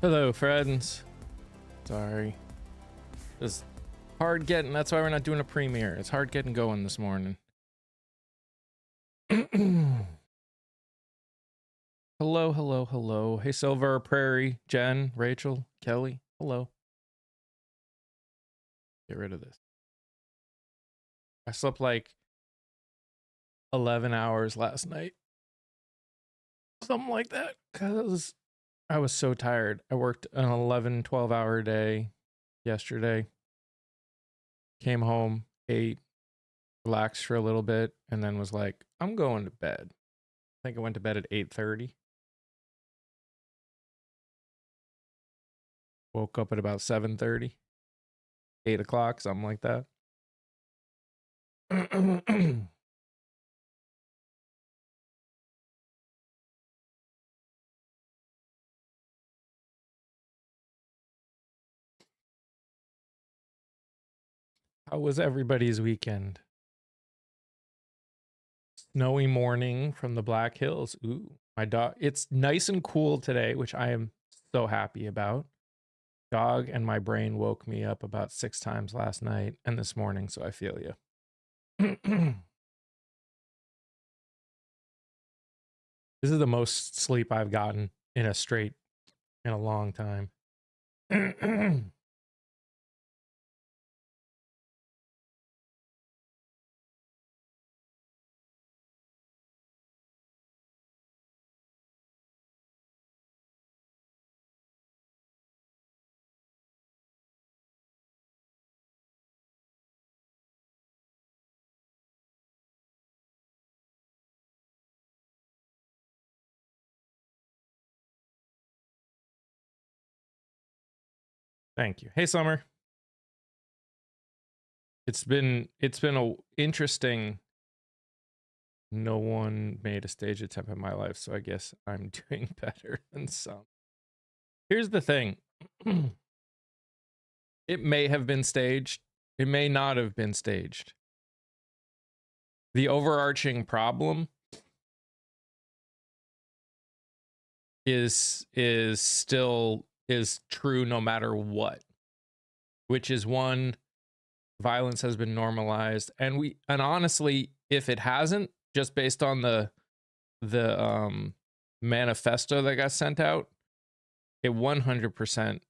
Hello, friends. Sorry. It's hard getting, that's why we're not doing a premiere. It's hard getting going this morning. Hello, hello, hello. Hey, Silver, Prairie, Jen, Rachel, Kelly. Hello. Get rid of this. I slept like 11 hours last night. Something like that. Because I was so tired. I worked an 11, 12-hour day yesterday. Came home, ate, relaxed for a little bit, and then was like, I'm going to bed. I think I went to bed at 8:30. Woke up at about 7:30, 8 o'clock, something like that. How was everybody's weekend? Snowy morning from the Black Hills. Ooh, my dog. It's nice and cool today, which I am so happy about. Dog and my brain woke me up about 6 times last night and this morning, so I feel you. This is the most sleep I've gotten in a long time. Thank you. Hey, Summer. It's been a interesting. No one made a stage attempt in my life, so I guess I'm doing better than some. Here's the thing. It may have been staged. It may not have been staged. The overarching problem is still true no matter what, which is one, violence has been normalized, and honestly, if it hasn't, just based on the manifesto that got sent out, it 100%,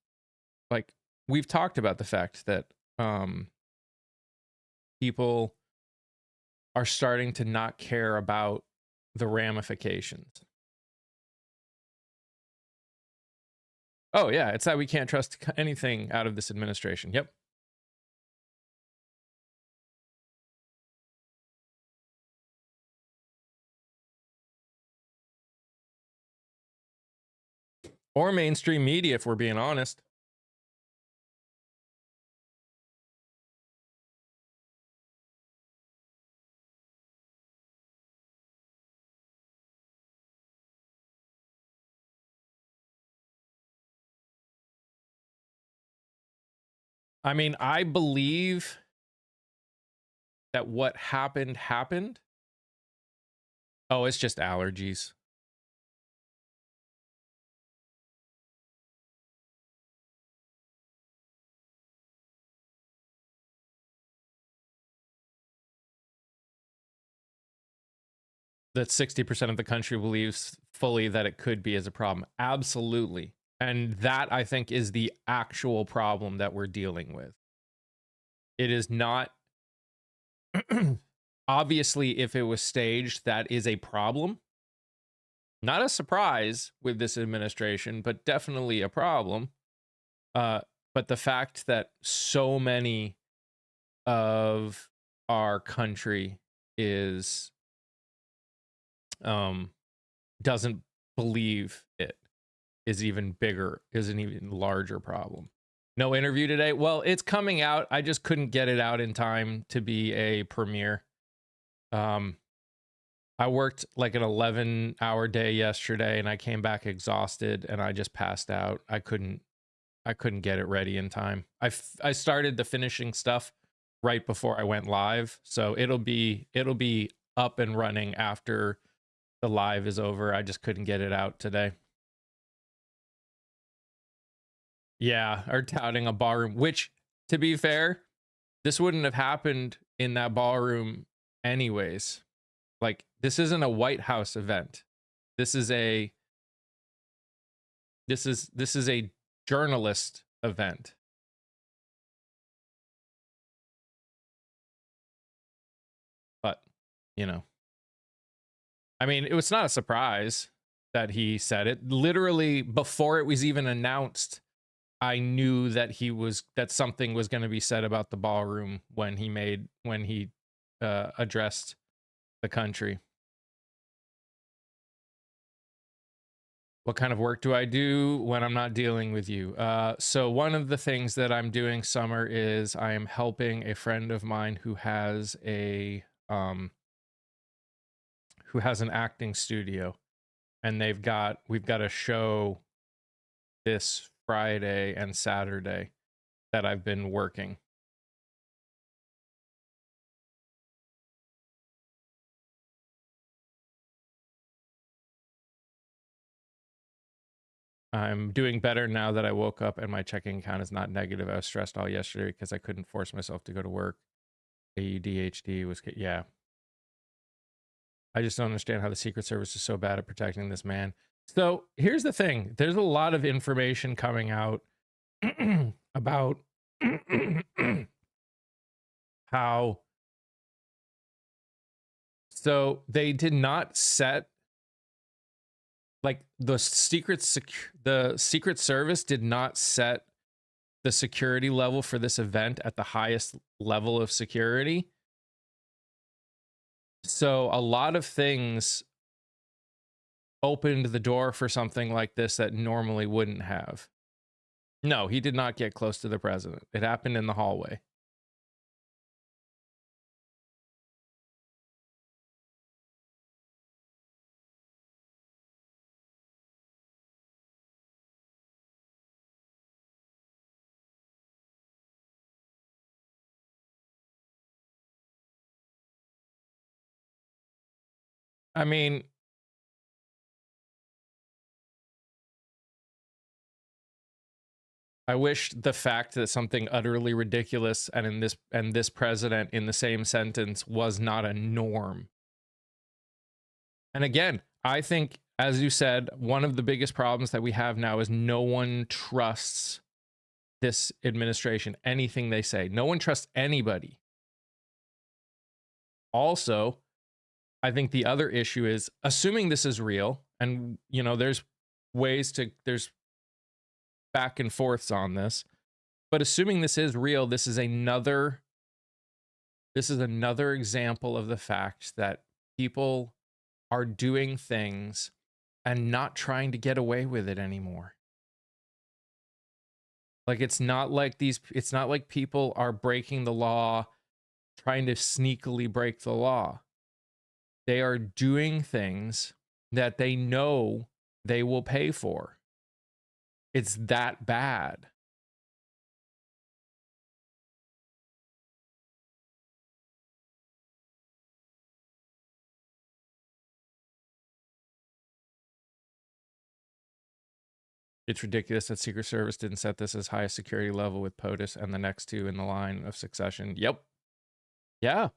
like, we've talked about the fact that people are starting to not care about the ramifications. Oh yeah, it's that we can't trust anything out of this administration. Yep. Or mainstream media, if we're being honest. I mean, I believe that what happened. Oh, it's just allergies. That 60% of the country believes fully that it could be as a problem. Absolutely. And that, I think, is the actual problem that we're dealing with. It is not obviously, if it was staged, that is a problem. Not a surprise with this administration, but definitely a problem. But the fact that so many of our country is doesn't believe it is even bigger, is an even larger problem. No interview today. Well, it's coming out. I just couldn't get it out in time to be a premiere. I worked like an 11-hour day yesterday, and I came back exhausted, and I just passed out. I couldn't get it ready in time. I started the finishing stuff right before I went live, so it'll be up and running after the live is over. I just couldn't get it out today. Yeah, or touting a ballroom, which, to be fair, this wouldn't have happened in that ballroom anyways. Like, this isn't a White House event. This is a journalist event. But, you know, I mean, it was not a surprise that he said it. Literally, before it was even announced, I knew that something was going to be said about the ballroom when he addressed the country. What kind of work do I do when I'm not dealing with you? So one of the things that I'm doing, Summer, is I am helping a friend of mine who has an acting studio, and we've got a show this Friday and Saturday that I've been working. I'm doing better now that I woke up and my checking account is not negative. I was stressed all yesterday because I couldn't force myself to go to work. ADHD was, yeah. I just don't understand how the Secret Service is so bad at protecting this man. So here's the thing. There's a lot of information coming out about how, so they did not set, like, the Secret Service did not set the security level for this event at the highest level of security. So a lot of things opened the door for something like this that normally wouldn't have. No, he did not get close to the president. It happened in the hallway. I mean, I wish the fact that something utterly ridiculous and this president in the same sentence was not a norm. And again, I think, as you said, one of the biggest problems that we have now is no one trusts this administration, anything they say. No one trusts anybody. Also, I think the other issue is, assuming this is real, and, you know, there's back and forths on this, but assuming this is real, this is another example of the fact that people are doing things and not trying to get away with it anymore. Like, it's not like people are breaking the law, trying to sneakily break the law. They are doing things that they know they will pay for. It's that bad. It's ridiculous that Secret Service didn't set this as highest security level with POTUS and the next two in the line of succession. Yep. Yeah.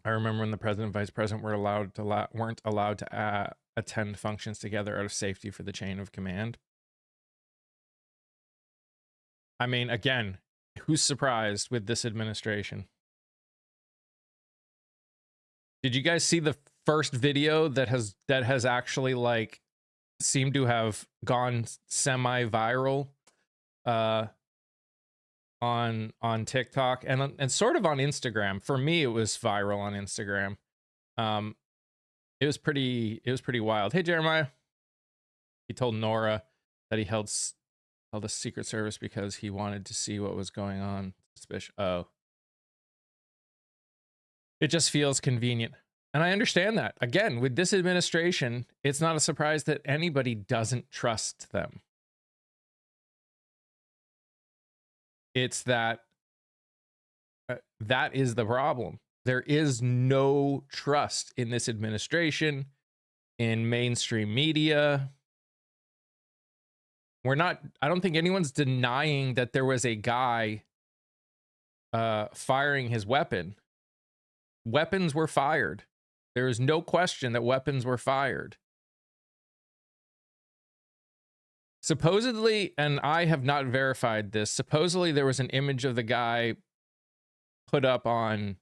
I remember when the president and vice president weren't allowed to attend functions together out of safety for the chain of command. I mean, again, who's surprised with this administration? Did you guys see the first video that has actually, like, seemed to have gone semi-viral on TikTok and sort of on Instagram? For me, it was viral on Instagram. It was pretty wild. Hey, Jeremiah. He told Nora that he held a Secret Service because he wanted to see what was going on. Suspicious. Oh. It just feels convenient. And I understand that. Again, with this administration, it's not a surprise that anybody doesn't trust them. It's that that is the problem. There is no trust in this administration, in mainstream media. I don't think anyone's denying that there was a guy firing his weapon. Weapons were fired. There is no question that weapons were fired. Supposedly, and I have not verified this, supposedly there was an image of the guy put up on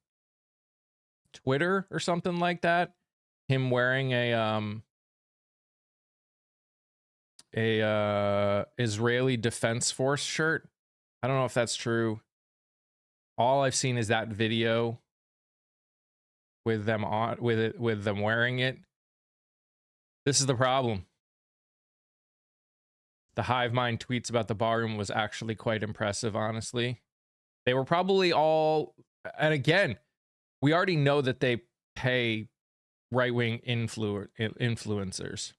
Twitter or something like that, him wearing a Israeli Defense Force shirt. I don't know if that's true. All I've seen is that video with them with them wearing it. This is the problem. The hive mind tweets about the ballroom was actually quite impressive, honestly. They were probably all, and again, we already know that they pay right-wing influencers.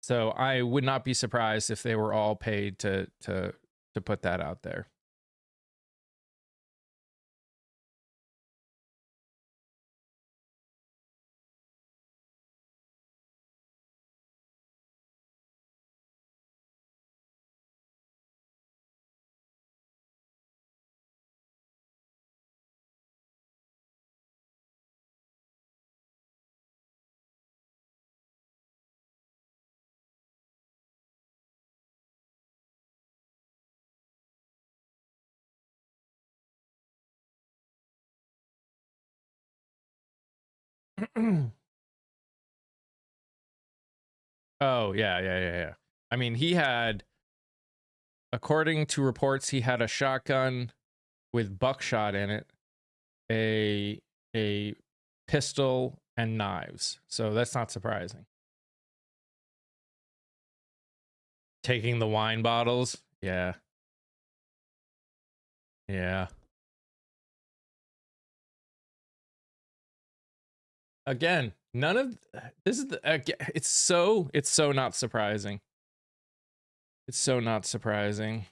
So I would not be surprised if they were all paid to put that out there. Oh, yeah. I mean, he had, according to reports, he had a shotgun with buckshot in it, a pistol, and knives. So that's not surprising. Taking the wine bottles. Yeah. Yeah. Again, none of this is it's so not surprising. It's so not surprising.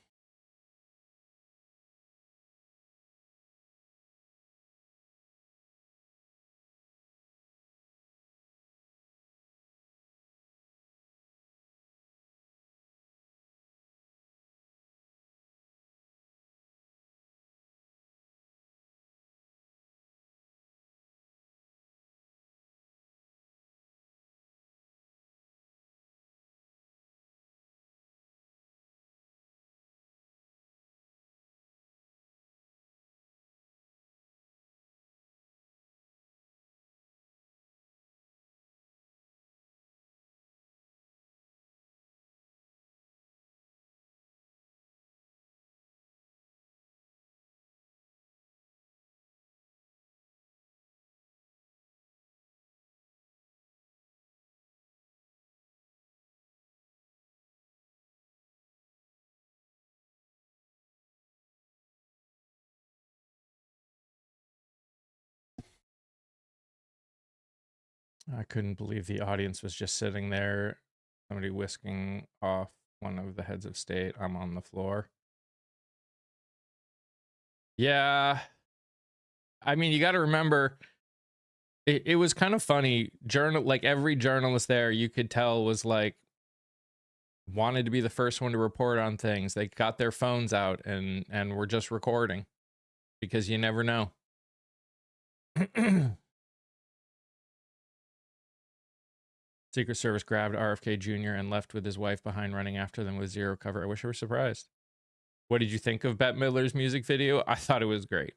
I couldn't believe the audience was just sitting there, somebody whisking off one of the heads of state. I'm on the floor. Yeah. I mean, you got to remember, it was kind of funny. Like every journalist there, you could tell was like, wanted to be the first one to report on things. They got their phones out and were just recording because you never know. Secret Service grabbed RFK Jr. and left with his wife behind, running after them with zero cover. I wish I were surprised. What did you think of Bette Midler's music video? I thought it was great.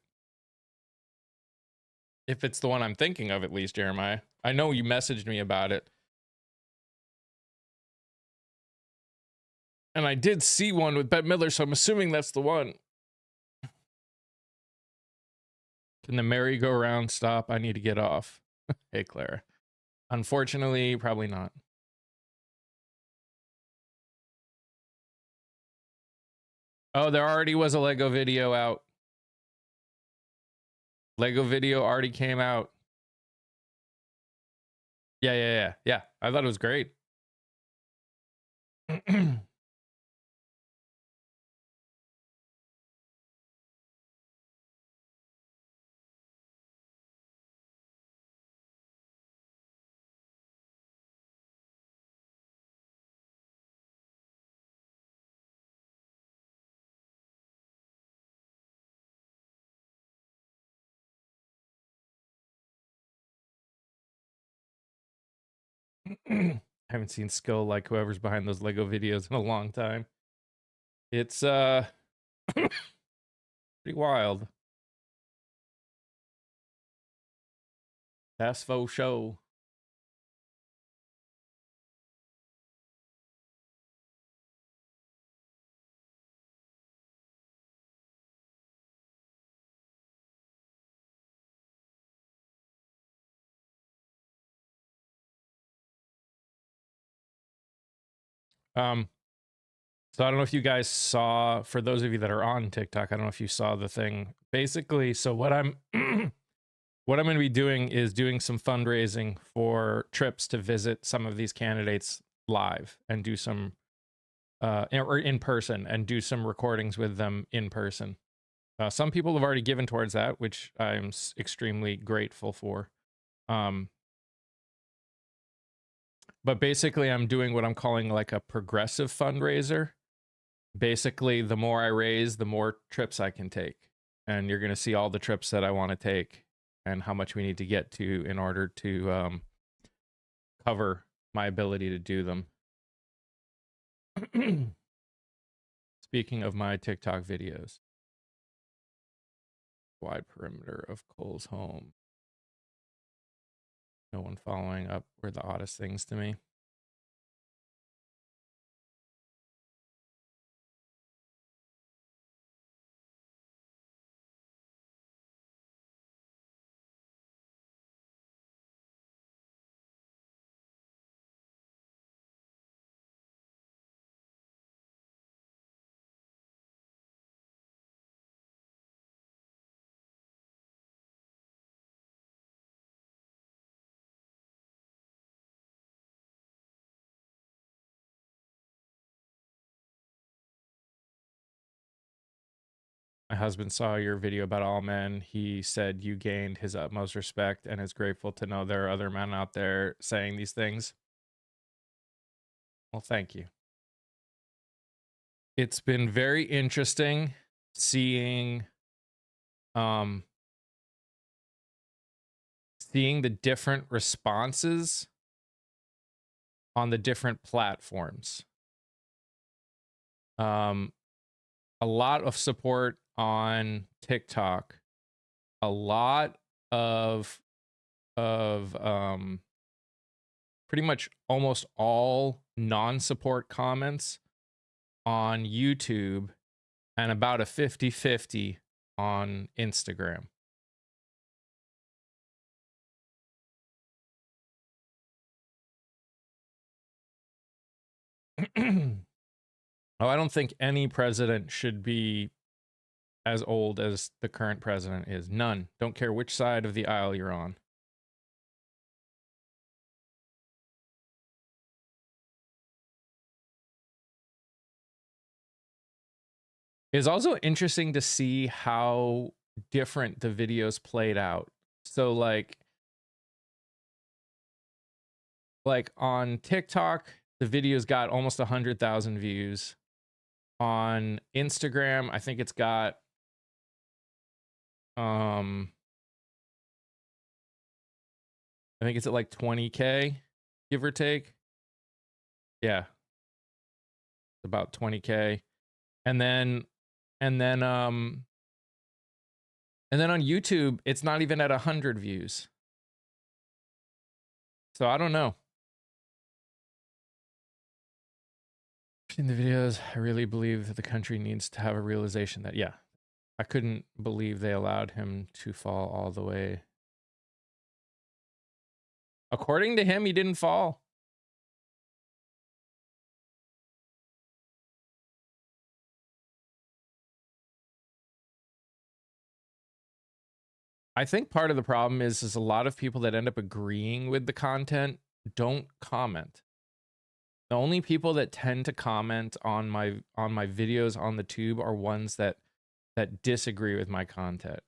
If it's the one I'm thinking of, at least, Jeremiah. I know you messaged me about it. And I did see one with Bette Midler, so I'm assuming that's the one. Can the merry-go-round stop? I need to get off. Hey, Clara. Unfortunately, probably not. Oh, there already was a Lego video out. Lego video already came out. Yeah. I thought it was great. I haven't seen skill like whoever's behind those Lego videos in a long time. It's pretty wild. That's faux show. So I don't know if you guys saw, for those of you that are on TikTok, I don't know if you saw the thing. Basically, so what I'm what I'm going to be doing is doing some fundraising for trips to visit some of these candidates live and do some or in person and do some recordings with them in person. Some people have already given towards that, which I'm extremely grateful for. But basically, I'm doing what I'm calling like a progressive fundraiser. Basically, the more I raise, the more trips I can take. And you're going to see all the trips that I want to take and how much we need to get to in order to cover my ability to do them. Speaking of my TikTok videos, wide perimeter of Cole's home. No one following up were the oddest things to me. My husband saw your video about all men. He said you gained his utmost respect and is grateful to know there are other men out there saying these things. Well, thank you. It's been very interesting seeing seeing the different responses on the different platforms. A lot of support on TikTok, a lot of pretty much almost all non-support comments on YouTube, and about a 50-50 on Instagram. Oh, I don't think any president should be as old as the current president is. None. Don't care which side of the aisle you're on. It's also interesting to see how different the videos played out. So like on TikTok, the videos got almost 100,000 views. On Instagram, I think it's got I think it's at like 20K, give or take. Yeah. About 20K. And then on YouTube, it's not even at 100 views. So I don't know. In the videos, I really believe that the country needs to have a realization that, yeah, I couldn't believe they allowed him to fall all the way. According to him, he didn't fall. I think part of the problem is a lot of people that end up agreeing with the content don't comment. The only people that tend to comment on my videos on the tube are ones that disagree with my content.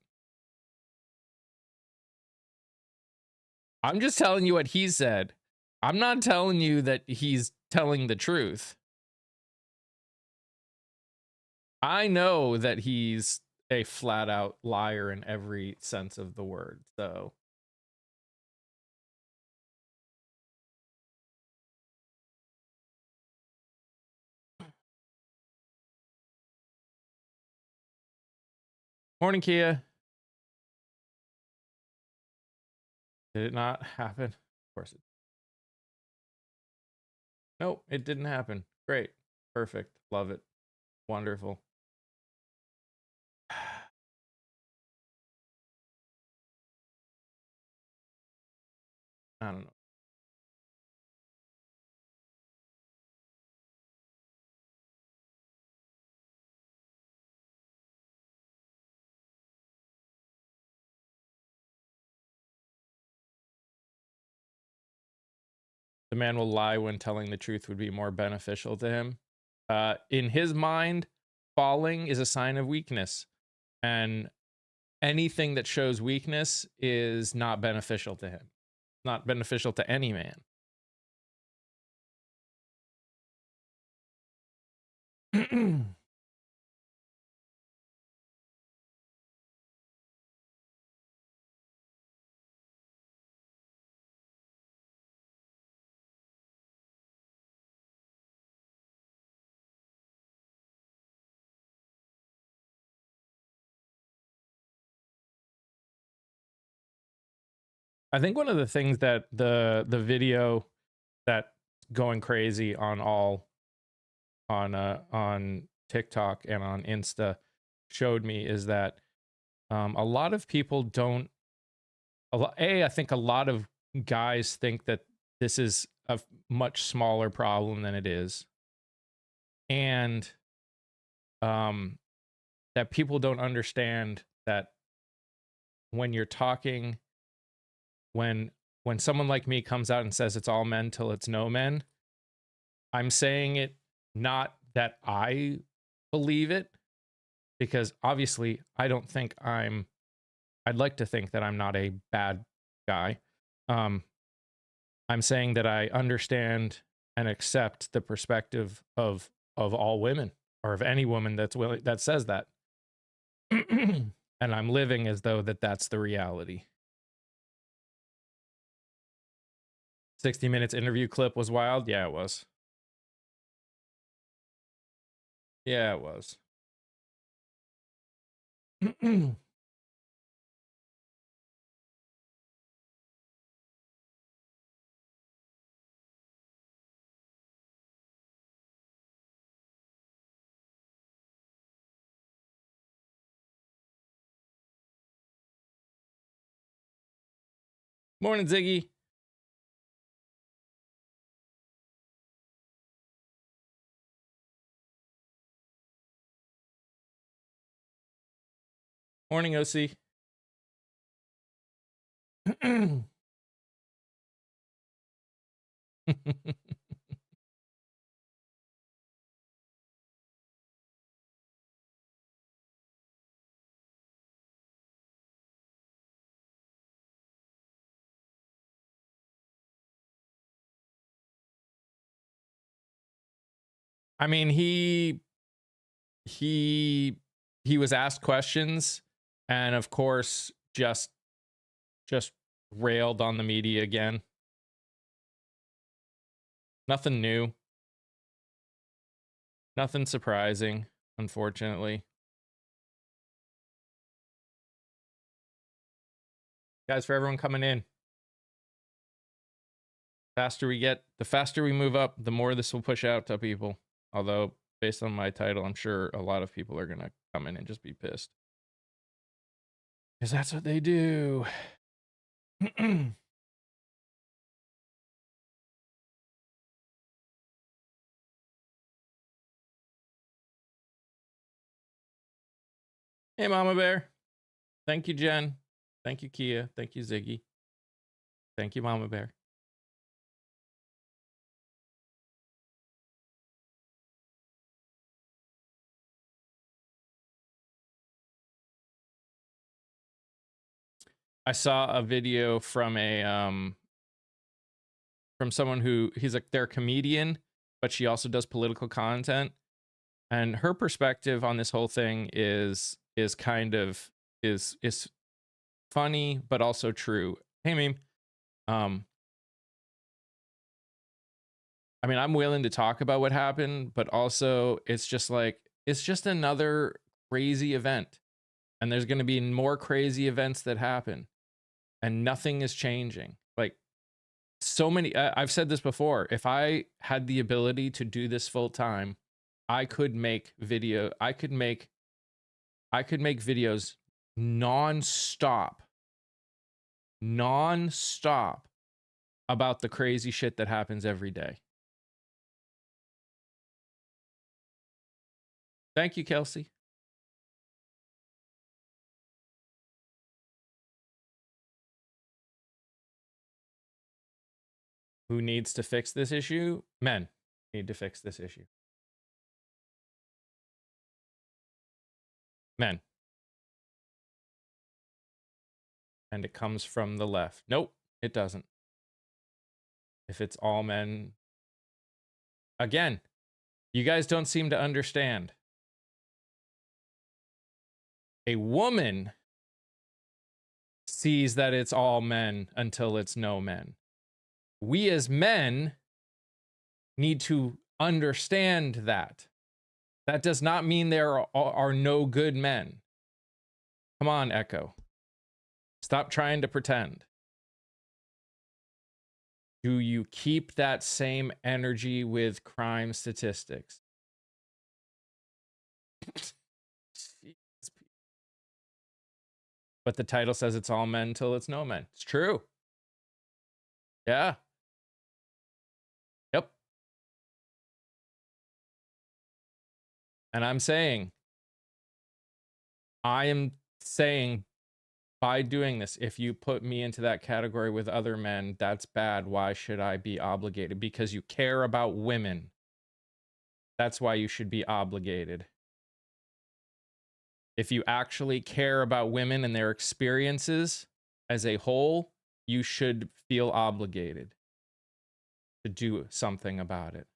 I'm just telling you what he said. I'm not telling you that he's telling the truth. I know that he's a flat out liar in every sense of the word. So Morning, Kia. Did it not happen? Of course it. Nope, it didn't happen. Great. Perfect. Love it. Wonderful. I don't know. The man will lie when telling the truth would be more beneficial to him. In his mind, falling is a sign of weakness, and anything that shows weakness is not beneficial to him. Not beneficial to any man. I think one of the things that the video that going crazy on on TikTok and on Insta showed me is that a lot of people don't I think a lot of guys think that this is a much smaller problem than it is, and that people don't understand that when you're talking, when someone like me comes out and says it's all men till it's no men, I'm saying it not that I believe it, because obviously I don't think I'd like to think that I'm not a bad guy. I'm saying that I understand and accept the perspective of all women, or of any woman that's willing, that says that. And I'm living as though that's the reality. 60 Minutes interview clip was wild. Yeah, it was. Yeah, it was. Morning, Ziggy. Morning, OC. I mean, he was asked questions, and of course just railed on the media again. Nothing new. Nothing surprising, unfortunately. Guys, for everyone coming in, the faster we move up, the more this will push out to people. Although, based on my title, I'm sure a lot of people are gonna come in and just be pissed, because that's what they do. Hey, Mama Bear. Thank you, Jen. Thank you, Kia. Thank you, Ziggy. Thank you, Mama Bear. I saw a video from from someone who, they're a comedian, but she also does political content, and her perspective on this whole thing is kind of is funny but also true. Hey, meme. I mean, I'm willing to talk about what happened, but also it's just like, it's just another crazy event. And there's going to be more crazy events that happen. And nothing is changing. Like, so many, I've said this before. If I had the ability to do this full time, I could make videos non-stop about the crazy shit that happens every day. Thank you, Kelsey. Who needs to fix this issue? Men need to fix this issue. Men. And it comes from the left. Nope, it doesn't. If it's all men. Again, you guys don't seem to understand. A woman sees that it's all men until it's no men. We as men need to understand that. That does not mean there are no good men. Come on, Echo. Stop trying to pretend. Do you keep that same energy with crime statistics? But the title says it's all men till it's no men. It's true. Yeah. Yep. And I am saying by doing this, if you put me into that category with other men, that's bad. Why should I be obligated? Because you care about women. That's why you should be obligated. If you actually care about women and their experiences as a whole, you should feel obligated to do something about it.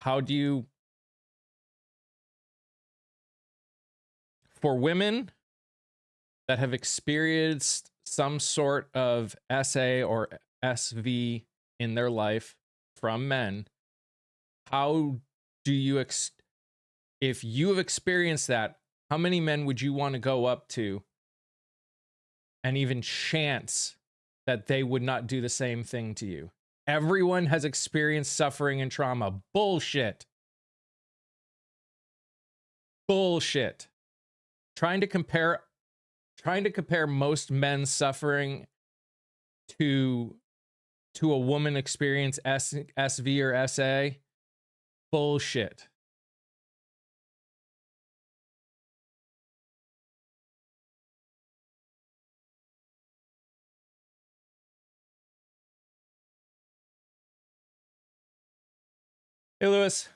How do you, for women that have experienced some sort of SA or SV in their life from men, how do you, if you have experienced that, how many men would you want to go up to and even chance that they would not do the same thing to you? Everyone has experienced suffering and trauma. Bullshit. Bullshit. Trying to compare most men's suffering to a woman experience SV or SA. Bullshit. Hey, Lewis.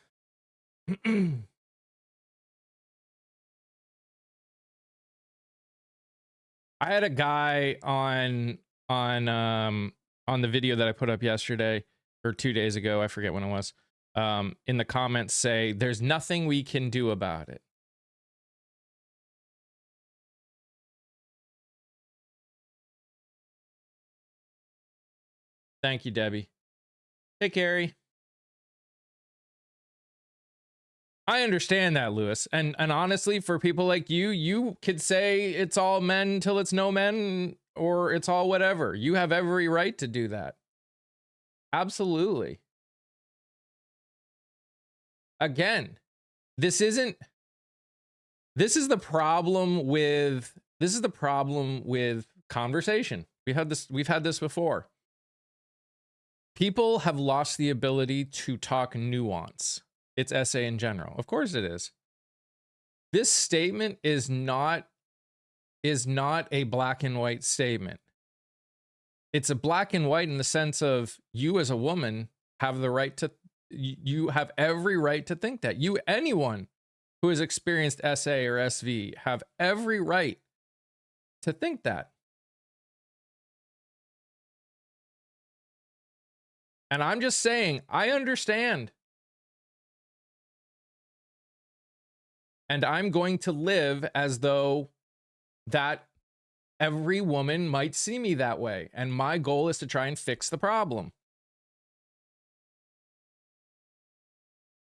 I had a guy on the video that I put up yesterday or 2 days ago, I forget when it was, in the comments say, there's nothing we can do about it. Thank you, Debbie. Hey, Carrie. I understand that, Lewis. And honestly, for people like you could say it's all men till it's no men, or it's all whatever. You have every right to do that. Absolutely. Again, this is the problem with conversation. We've had this before. People have lost the ability to talk nuance. It's SA in general. Of course it is. This statement is not a black and white statement. It's a black and white in the sense of you as a woman have the right to, you have every right to think that. Anyone who has experienced SA or SV have every right to think that. And I'm just saying, I understand. And I'm going to live as though that every woman might see me that way. And my goal is to try and fix the problem.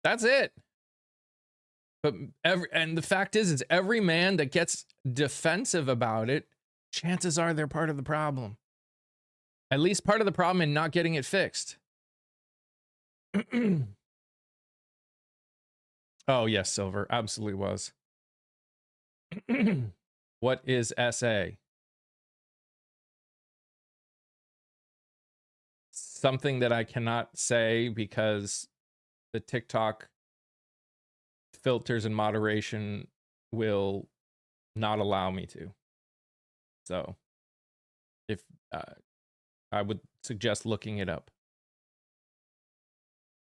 That's it. But and the fact is every man that gets defensive about it, chances are they're part of the problem. At least part of the problem in not getting it fixed. Oh, yes, Silver. Absolutely was. What is SA? Something that I cannot say because the TikTok filters and moderation will not allow me to. So if I would suggest looking it up.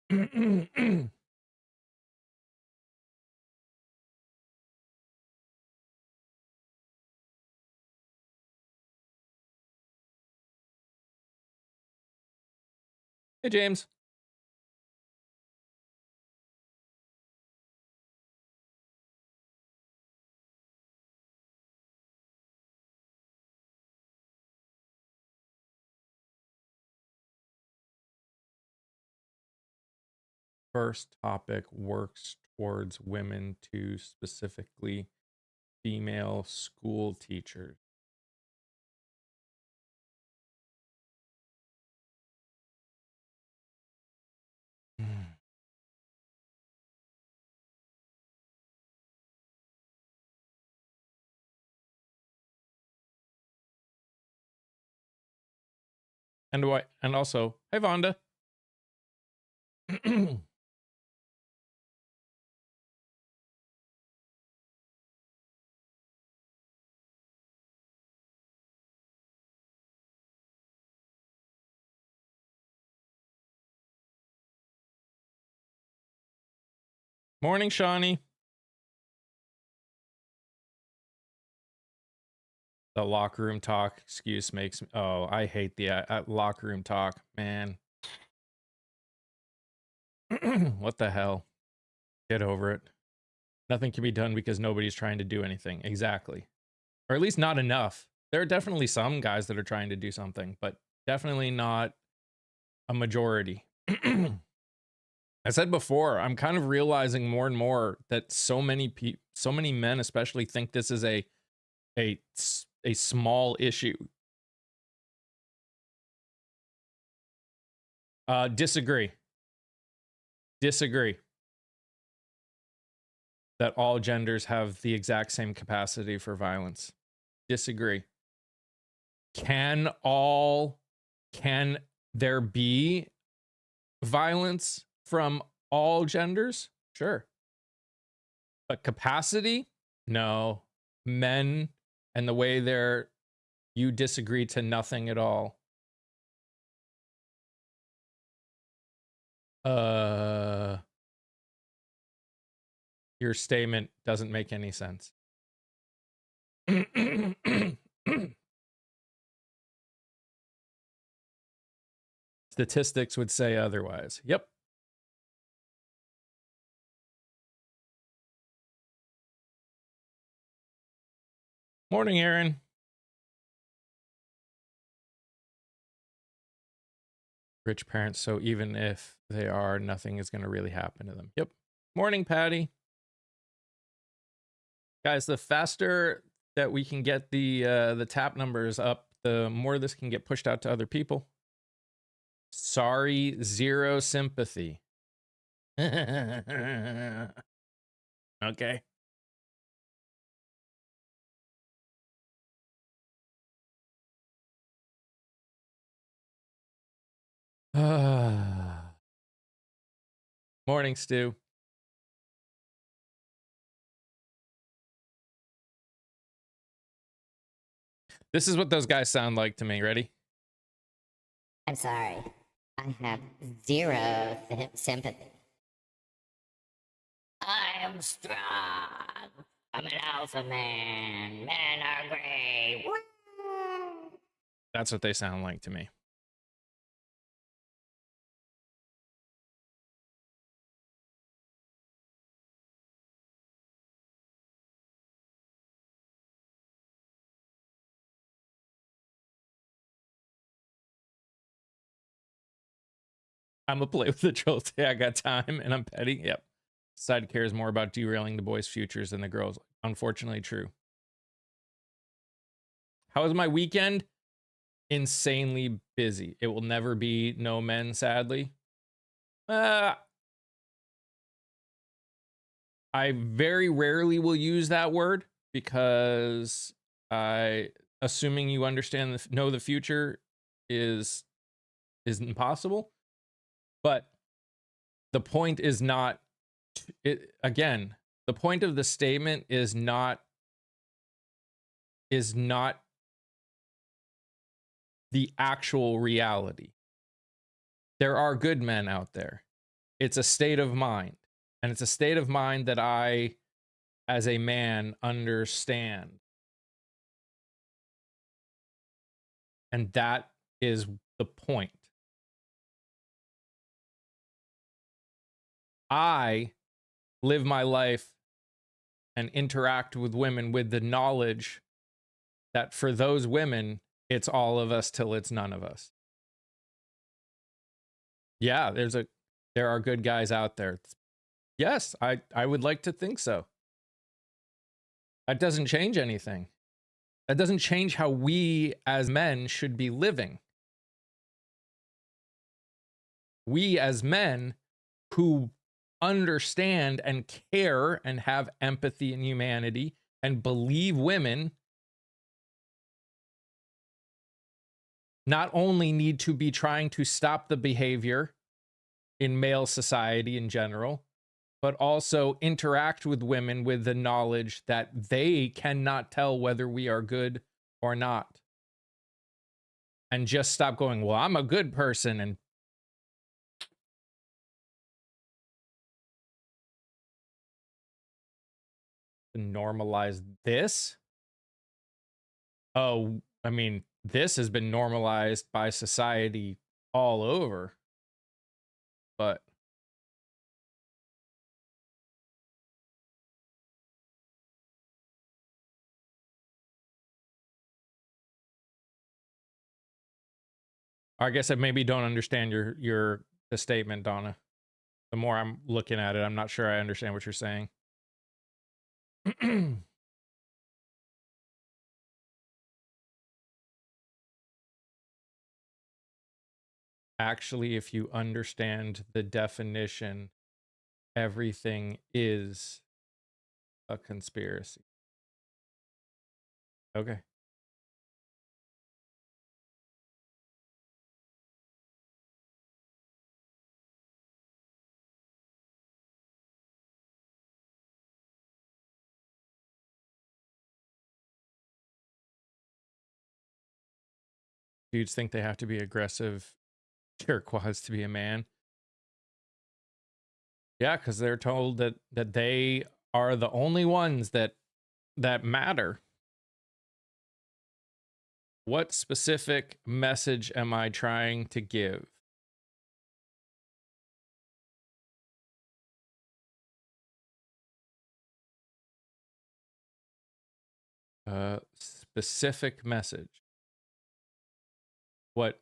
Hey, James. First topic works towards women to specifically female school teachers. And what? And also, hey, Vonda. Morning, Shawnee. The locker room talk excuse makes me. Oh, I hate the locker room talk, man. What the hell? Get over it. Nothing can be done because nobody's trying to do anything. Exactly. Or at least not enough. There are definitely some guys that are trying to do something, but definitely not a majority. I said before, I'm kind of realizing more and more that so many men especially think this is a small issue. Disagree. That all genders have the exact same capacity for violence. Disagree. Can there be violence from all genders? Sure. But capacity? No. Men and the way you disagree to nothing at all. Your statement doesn't make any sense. Statistics would say otherwise. Yep. Morning, Aaron. Rich parents, so even if they are, nothing is going to really happen to them. Yep. Morning, Patty. Guys, the faster that we can get the tap numbers up, the more this can get pushed out to other people. Sorry, zero sympathy. Okay. Morning, Stu. This is what those guys sound like to me. Ready? I'm sorry. I have zero sympathy. I am strong. I'm an alpha man. Men are great. That's what they sound like to me. I'm a play with the trolls. Yeah, I got time and I'm petty. Yep. Society cares more about derailing the boys' futures than the girls. Unfortunately, true. How was my weekend? Insanely busy. It will never be no men, sadly. I very rarely will use that word because assuming you understand know the future is impossible. But the point is not again, the point of the statement is not the actual reality. There are good men out there. It's a state of mind. And it's a state of mind that I, as a man, understand. And that is the point. I live my life and interact with women with the knowledge that for those women, it's all of us till it's none of us. Yeah, there are good guys out there. Yes, I would like to think so. That doesn't change anything. That doesn't change how we as men should be living. We as men who understand and care and have empathy and humanity and believe women not only need to be trying to stop the behavior in male society in general, but also interact with women with the knowledge that they cannot tell whether we are good or not. And just stop going, well, I'm a good person. And normalize this. Oh, I mean, this has been normalized by society all over. But I guess I maybe don't understand the statement, Donna. The more I'm looking at it, I'm not sure I understand what you're saying. Actually, if you understand the definition, everything is a conspiracy. Okay. Dudes think they have to be aggressive jerkwads to be a man. Yeah, because they're told that they are the only ones that matter. What specific message am I trying to give? Specific message. What?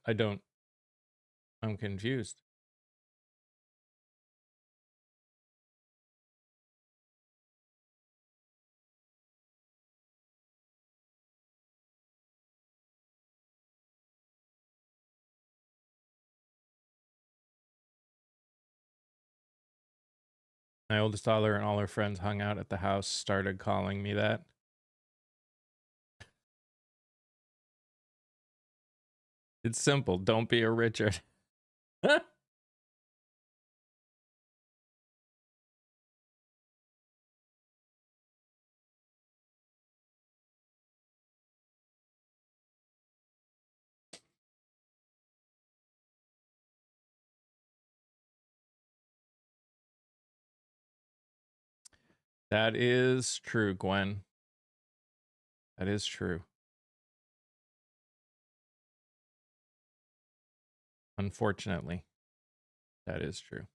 I'm confused. My oldest daughter and all her friends hung out at the house, started calling me that. It's simple. Don't be a Richard. That is true, Gwen. That is true. Unfortunately, that is true.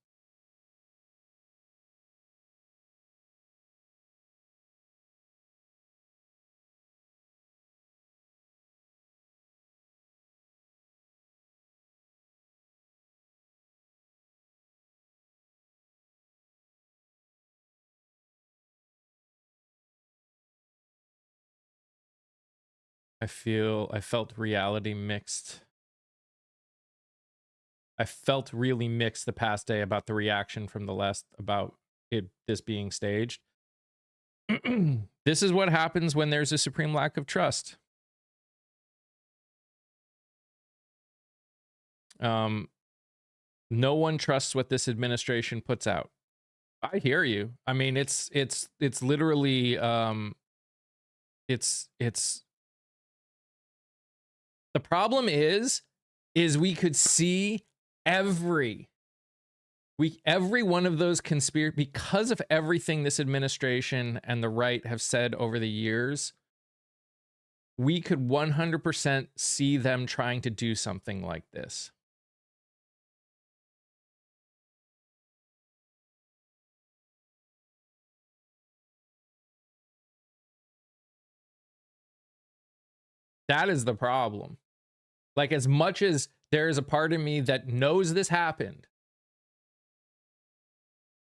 I felt reality mixed. I felt really mixed the past day about the reaction from the last about this being staged. This is what happens when there's a supreme lack of trust. No one trusts what this administration puts out. I hear you. I mean, it's literally it's the problem is we could see every one of those conspiracy, because of everything this administration and the right have said over the years, we could 100% see them trying to do something like this. That is the problem. Like, as much as there is a part of me that knows this happened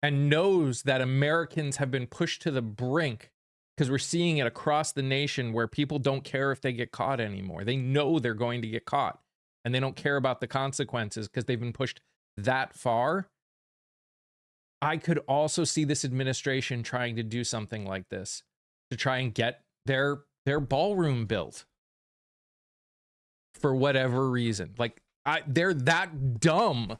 and knows that Americans have been pushed to the brink, because we're seeing it across the nation where people don't care if they get caught anymore. They know they're going to get caught and they don't care about the consequences because they've been pushed that far. I could also see this administration trying to do something like this to try and get their ballroom built for whatever reason. Like, they're that dumb.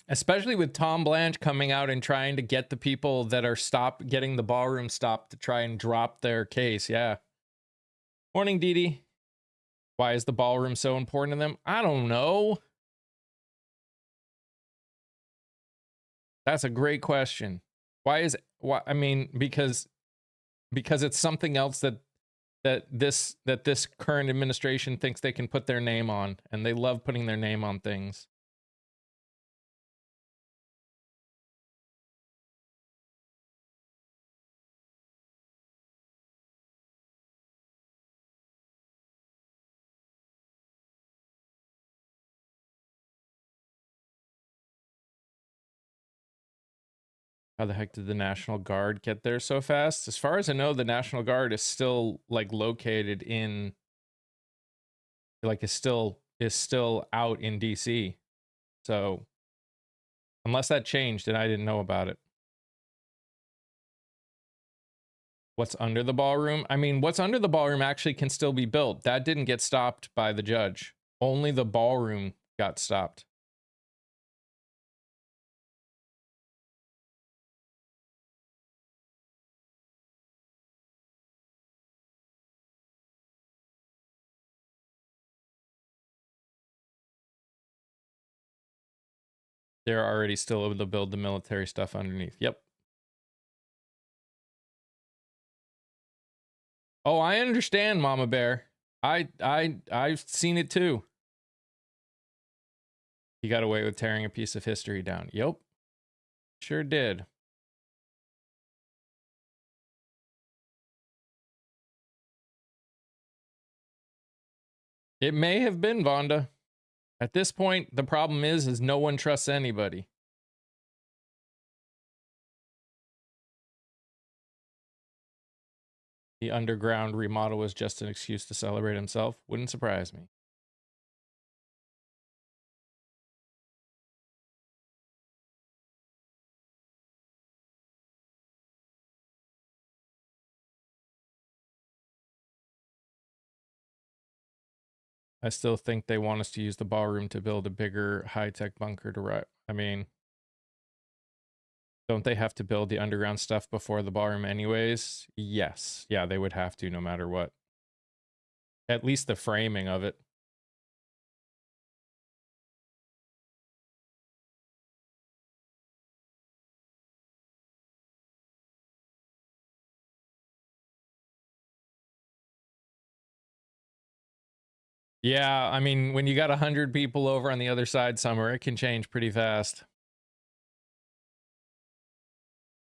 Especially with Tom Blanche coming out and trying to get the people that are getting the ballroom stopped to try and drop their case. Yeah. Morning, Dee Dee. Why is the ballroom so important to them? I don't know. That's a great question. Why? I mean, because it's something else that this current administration thinks they can put their name on, and they love putting their name on things. How the heck did the National Guard get there so fast? As far as I know, the National Guard is still like located in, like, is still out in DC. So unless that changed and I didn't know about it. What's under the ballroom? I mean, what's under the ballroom actually can still be built. That didn't get stopped by the judge. Only the ballroom got stopped. They're already still able to build the military stuff underneath. Yep. Oh, I understand, Mama Bear. I've seen it too. He got away with tearing a piece of history down. Yep. Sure did. It may have been, Vonda. At this point, the problem is no one trusts anybody. The underground remodel was just an excuse to celebrate himself. Wouldn't surprise me. I still think they want us to use the ballroom to build a bigger high-tech bunker to I mean, don't they have to build the underground stuff before the ballroom anyways? Yes. Yeah, they would have to no matter what. At least the framing of it. Yeah, I mean, when you got 100 people over on the other side somewhere, it can change pretty fast.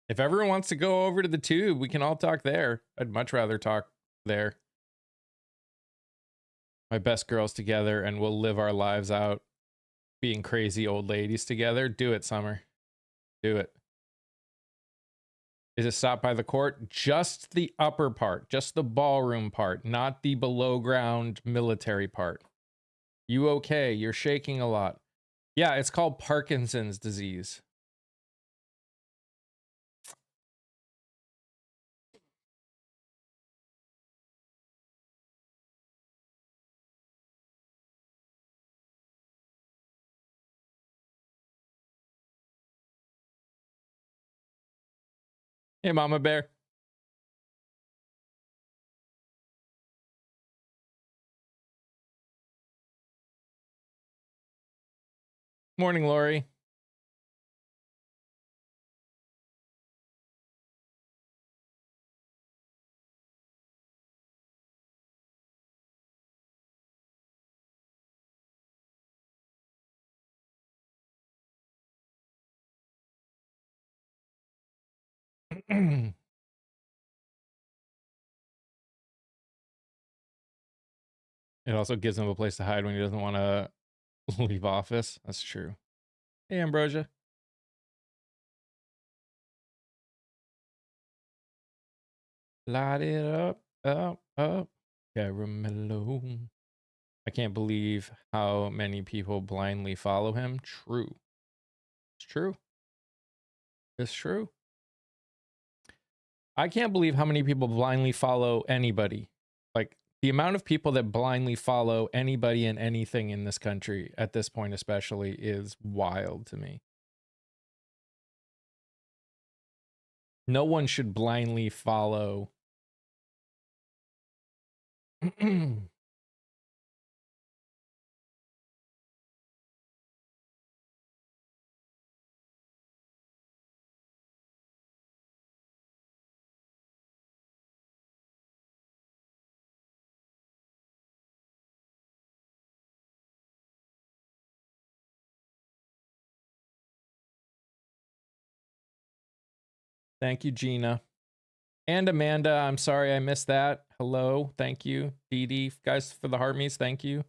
If everyone wants to go over to the tube, we can all talk there. I'd much rather talk there. My best girls together, and we'll live our lives out being crazy old ladies together. Do it, Summer. Do it. Is it stopped by the court? Just the upper part, just the ballroom part, not the below ground military part. You okay? You're shaking a lot. Yeah, it's called Parkinson's disease. Hey, Mama Bear. Morning, Lori. It also gives him a place to hide when he doesn't want to leave office. That's true. Hey, Ambrosia. Light it up, up, up. Caramello. I can't believe how many people blindly follow him. True. It's true. It's true. I can't believe how many people blindly follow anybody. Like, the amount of people that blindly follow anybody and anything in this country at this point especially is wild to me. No one should blindly follow. Thank you, Gina. And Amanda, I'm sorry I missed that. Hello, thank you. Dee Dee, guys, for the heart me's, thank you.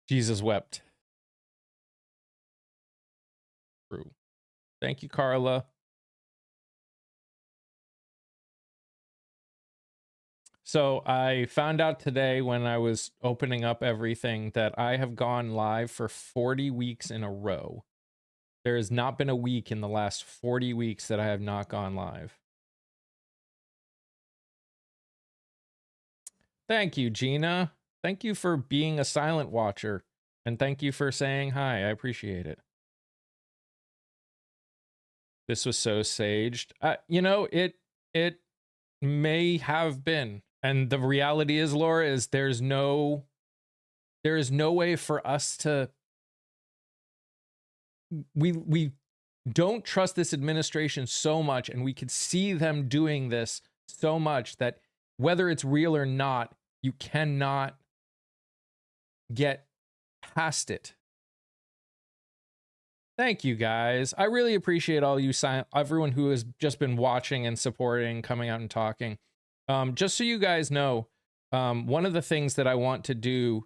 Jesus wept. True. Thank you, Carla. So I found out today when I was opening up everything that I have gone live for 40 weeks in a row. There has not been a week in the last 40 weeks that I have not gone live. Thank you, Gina. Thank you for being a silent watcher. And thank you for saying hi. I appreciate it. This was so saged. You know, it may have been. And the reality is, Laura, is there is no way for us to we don't trust this administration so much, and we could see them doing this so much that whether it's real or not, you cannot get past it. Thank you, guys. I really appreciate all you everyone who has just been watching and supporting, coming out and talking. Just so you guys know, one of the things that I want to do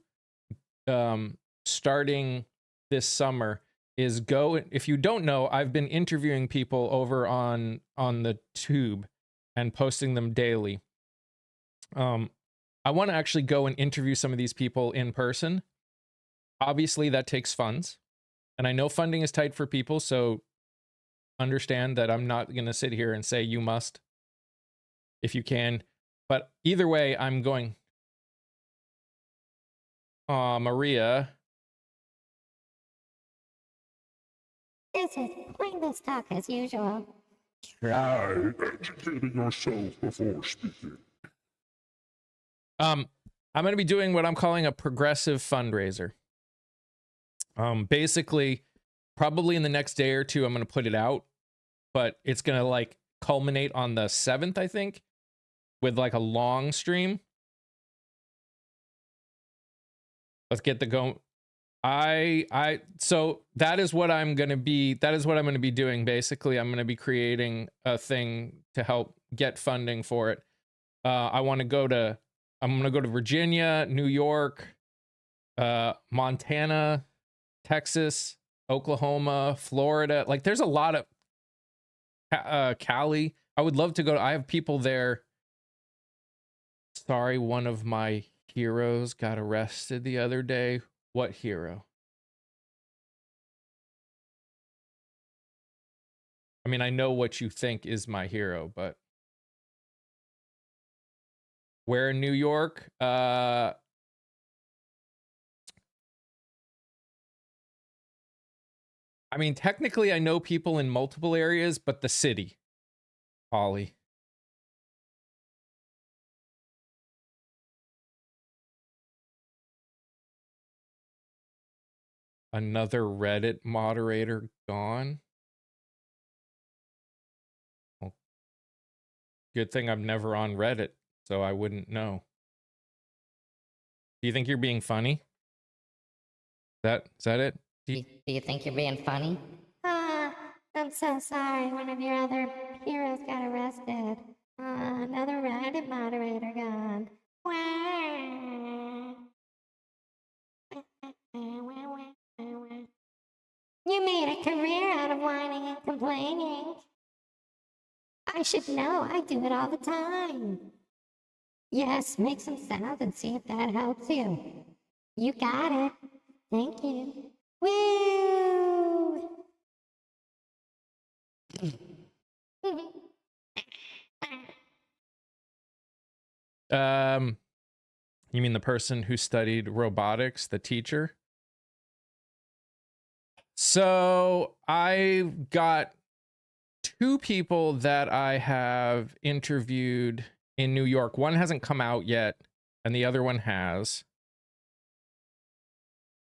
starting this summer is if you don't know, I've been interviewing people over on the tube and posting them daily. I want to actually go and interview some of these people in person. Obviously, that takes funds. And I know funding is tight for people, so understand that I'm not going to sit here and say you must if you can. But either way, I'm going. Maria. This is pointless talk as usual. Try educating yourself before speaking. I'm going to be doing what I'm calling a progressive fundraiser. Basically, probably in the next day or two, I'm going to put it out, but it's going to like culminate on the 7th, I think, with like a long stream. Let's get the go. So that is what I'm going to be doing. Basically, I'm going to be creating a thing to help get funding for it. I'm going to go to Virginia, New York, Montana, Texas, Oklahoma, Florida. Like there's a lot of Cali. I would love to go. I have people there. Sorry, one of my heroes got arrested the other day. What hero? I mean, I know what you think is my hero, but where in New York? I mean, technically I know people in multiple areas, but the city, Holly. Another Reddit moderator gone. Well, good thing I'm never on Reddit, so I wouldn't know. Do you think you're being funny? Is that it? Do you think you're being funny? I'm so sorry. One of your other heroes got arrested. Another Reddit moderator gone. You made a career out of whining and complaining. I should know. I do it all the time. Yes, make some sounds and see if that helps you. You got it. Thank you. Woo! You mean the person who studied robotics, the teacher? So I've got two people that I have interviewed in New York. One hasn't come out yet, and the other one has.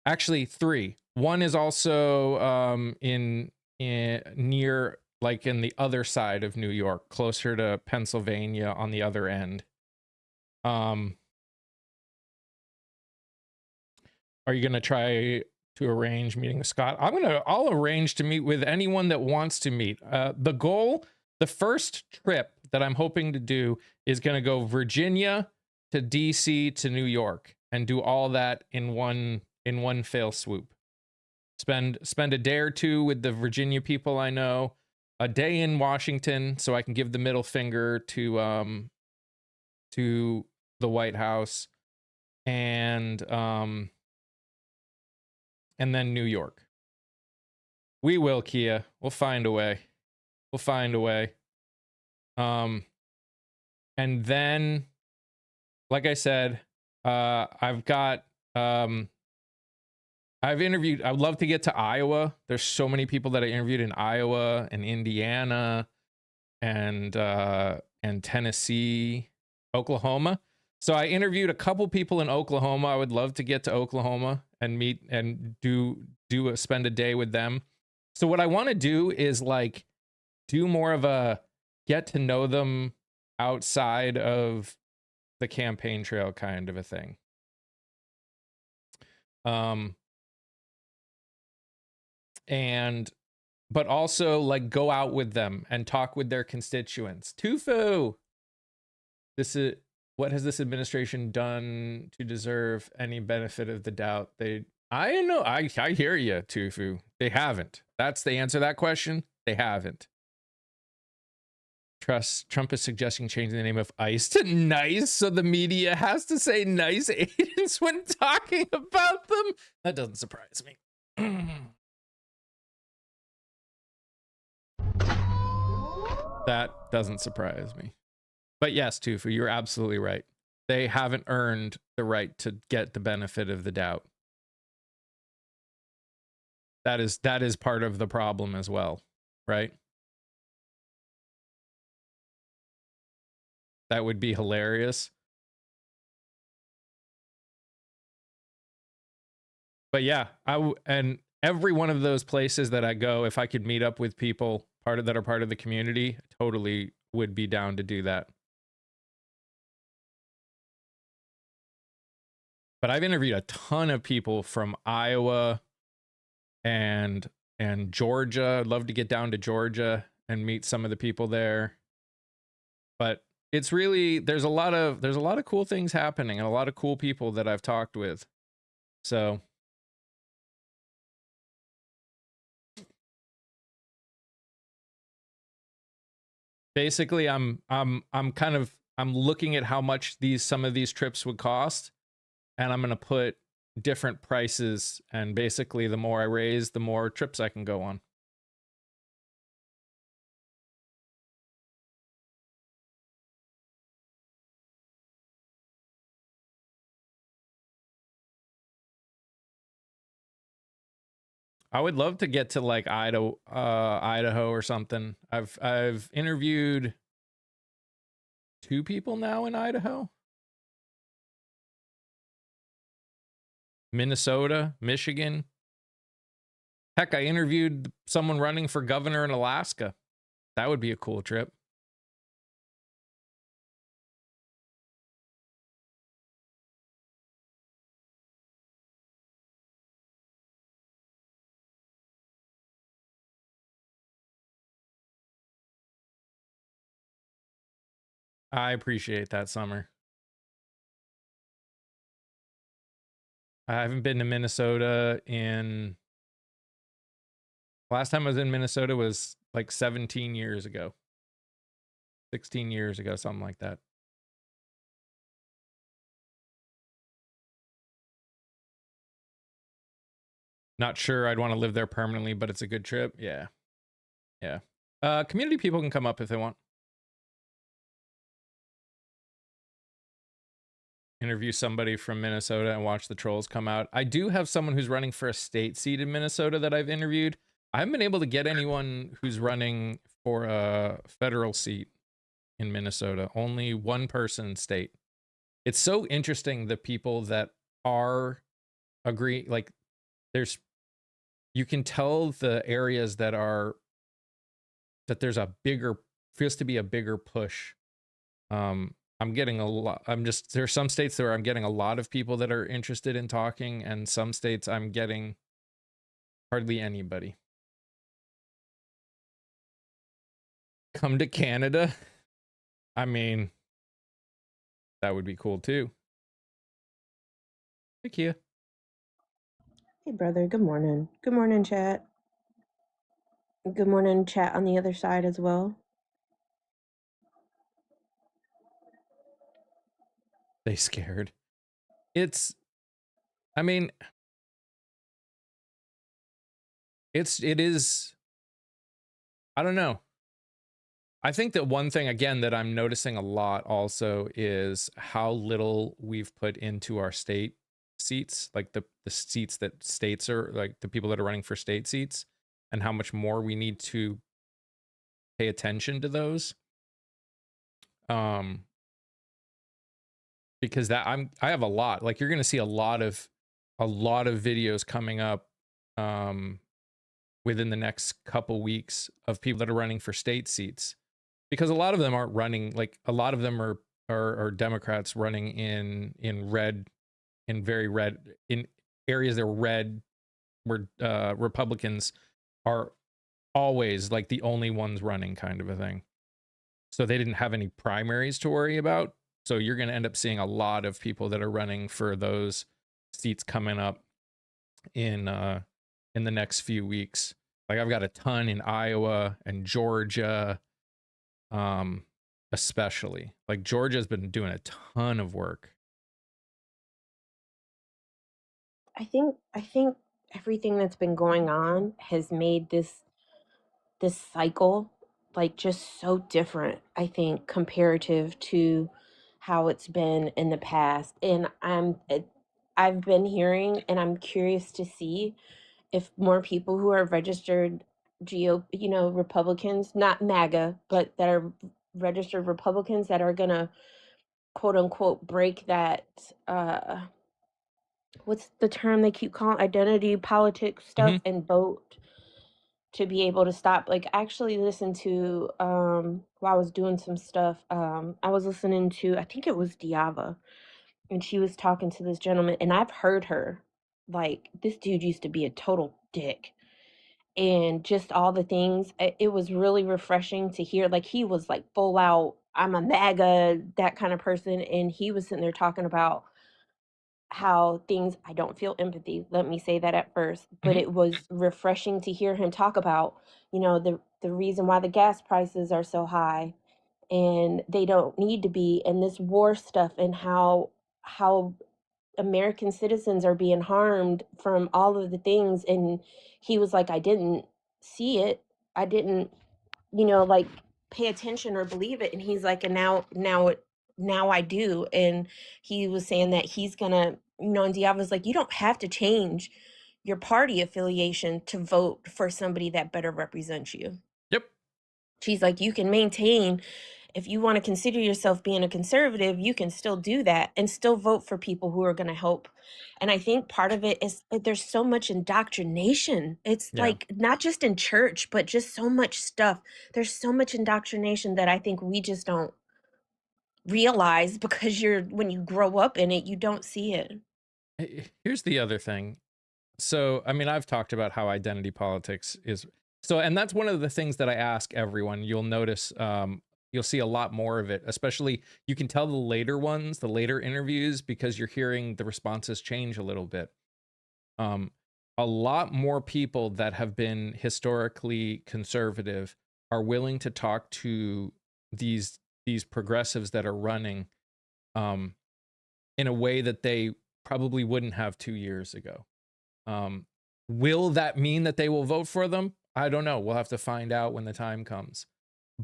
Actually, three. One is also in near, like in the other side of New York, closer to Pennsylvania on the other end. Are you gonna try to arrange meeting with Scott? I'll arrange to meet with anyone that wants to meet. The first trip that I'm hoping to do is gonna go Virginia to DC to New York and do all that in one fell swoop. Spend a day or two with the Virginia people I know, a day in Washington so I can give the middle finger to the White House, and then New York. We will, Kia. We'll find a way. And then, like I said, I've interviewed. I would love to get to Iowa. There's so many people that I interviewed in Iowa and Indiana and Tennessee, Oklahoma. So I interviewed a couple people in Oklahoma. I would love to get to Oklahoma and meet and spend a day with them. So what I want to do is like do more of a get to know them outside of the campaign trail kind of a thing. But also like go out with them and talk with their constituents. Tufu, what has this administration done to deserve any benefit of the doubt? I hear you, Tufu. They haven't. That's the answer to that question. They haven't. Trump is suggesting changing the name of ICE to NICE, so the media has to say nice agents when talking about them. That doesn't surprise me. That doesn't surprise me. But yes, Tufu, you're absolutely right. They haven't earned the right to get the benefit of the doubt. That is part of the problem as well, right? That would be hilarious. But yeah, and every one of those places that I go, if I could meet up with people that are part of the community, totally would be down to do that. But I've interviewed a ton of people from Iowa and Georgia. I'd love to get down to Georgia and meet some of the people there. But it's really there's a lot of cool things happening and a lot of cool people that I've talked with. So basically I'm looking at how much some of these trips would cost, and I'm going to put different prices, and basically the more I raise, the more trips I can go on. I would love to get to like Idaho or something. I've interviewed 2 people now in Idaho. Minnesota, Michigan. Heck, I interviewed someone running for governor in Alaska. That would be a cool trip. I appreciate that, Summer. I haven't been to Minnesota last time I was in Minnesota was like 17 years ago. 16 years ago, something like that. Not sure I'd want to live there permanently, but it's a good trip. Yeah. Yeah. Community people can come up if they want. Interview somebody from Minnesota and watch the trolls come out. I do have someone who's running for a state seat in Minnesota that I've interviewed. I haven't been able to get anyone who's running for a federal seat in Minnesota. Only one person state. It's so interesting, the people that are like you can tell the areas that there's feels to be a bigger push. I'm getting a lot. There's some states where I'm getting a lot of people that are interested in talking, and some states I'm getting hardly anybody. Come to Canada. I mean, that would be cool too. Hey, Kia. Hey, brother. Good morning. Good morning, chat. Good morning, chat on the other side as well. They scared. I mean, it is, I don't know. I think that one thing, again, that I'm noticing a lot also is how little we've put into our state seats, like the seats that states are, like the people that are running for state seats, and how much more we need to pay attention to those. Because I have a lot, like you're going to see a lot of videos coming up within the next couple weeks of people that are running for state seats, because a lot of them aren't running, like a lot of them are Democrats running in very red, in areas that are red, where Republicans are always like the only ones running, kind of a thing. So they didn't have any primaries to worry about. So you're going to end up seeing a lot of people that are running for those seats coming up in the next few weeks. Like I've got a ton in Iowa and Georgia, especially. Like Georgia's been doing a ton of work. I think everything that's been going on has made this cycle like just so different, I think, comparative to how it's been in the past. And I've been hearing, and I'm curious to see if more people who are registered Republicans, not MAGA, but that are registered Republicans that are gonna quote unquote break that what's the term they keep calling, identity politics stuff, and vote to be able to stop. Like, I actually listened to while I was doing some stuff, I was listening to, I think it was Diava, and she was talking to this gentleman, and I've heard her, like, this dude used to be a total dick, and just all the things. It was really refreshing to hear. Like, he was like full out, I'm a MAGA, that kind of person. And he was sitting there talking about how things, I don't feel empathy. Let me say that at first, but Mhm. it was refreshing to hear him talk about, the reason why the gas prices are so high and they don't need to be, and this war stuff, and how American citizens are being harmed from all of the things. And he was like, I didn't see it. I didn't, like, pay attention or believe it. And he's like, and now I do. And he was saying that he's gonna, and Diab was like, you don't have to change your party affiliation to vote for somebody that better represents you. Yep. She's like, you can maintain, if you want to consider yourself being a conservative, you can still do that and still vote for people who are going to help. And I think part of it is there's so much indoctrination. It's Yeah. like not just in church, but just so much stuff. There's so much indoctrination that I think we just don't realize, because when you grow up in it, you don't see it. Here's the other thing. So, I mean, I've talked about how identity politics is so, and that's one of the things that I ask everyone. You'll notice, you'll see a lot more of it, especially you can tell the later ones, the later interviews, because you're hearing the responses change a little bit. Um, a lot more people that have been historically conservative are willing to talk to these progressives that are running, um, in a way that they probably wouldn't have 2 years ago. Um, will that mean that they will vote for them? I don't know. We'll have to find out when the time comes.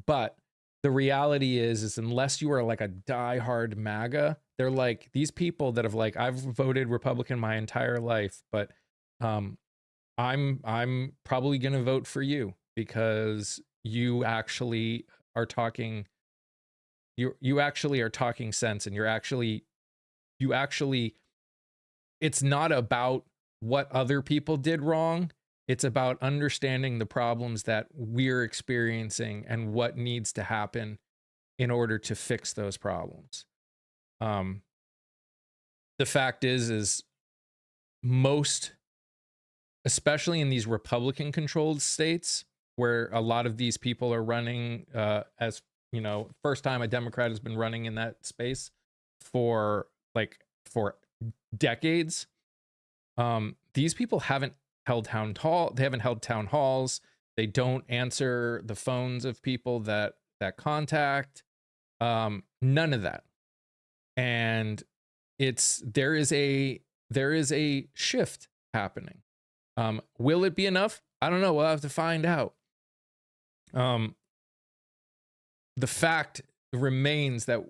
But the reality is unless you are like a diehard MAGA, they're like these people that have like, I've voted Republican my entire life, but um, I'm probably gonna vote for you because you actually are talking you actually are talking sense, and you actually it's not about what other people did wrong. It's about understanding the problems that we're experiencing and what needs to happen in order to fix those problems. Um, the fact is most, especially in these Republican controlled states where a lot of these people are running, as you know, first time a Democrat has been running in that space for for decades. These people haven't they haven't held town halls. They don't answer the phones of people that contact. None of that. And there is a shift happening. Will it be enough? I don't know. We'll have to find out. The fact remains that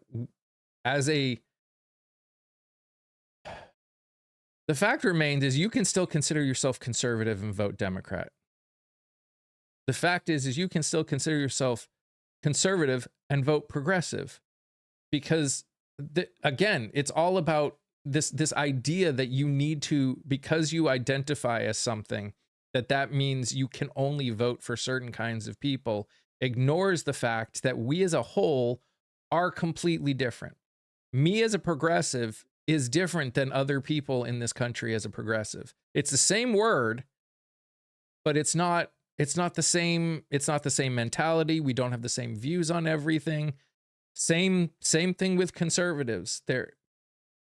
as a the fact remains is you can still consider yourself conservative and vote Democrat. The fact is you can still consider yourself conservative and vote progressive, because again, it's all about this idea that you need to, because you identify as something, that means you can only vote for certain kinds of people, ignores the fact that we as a whole are completely different. Me as a progressive is different than other people in this country as a progressive. It's the same word, but it's not the same mentality. We don't have the same views on everything. Same thing with conservatives.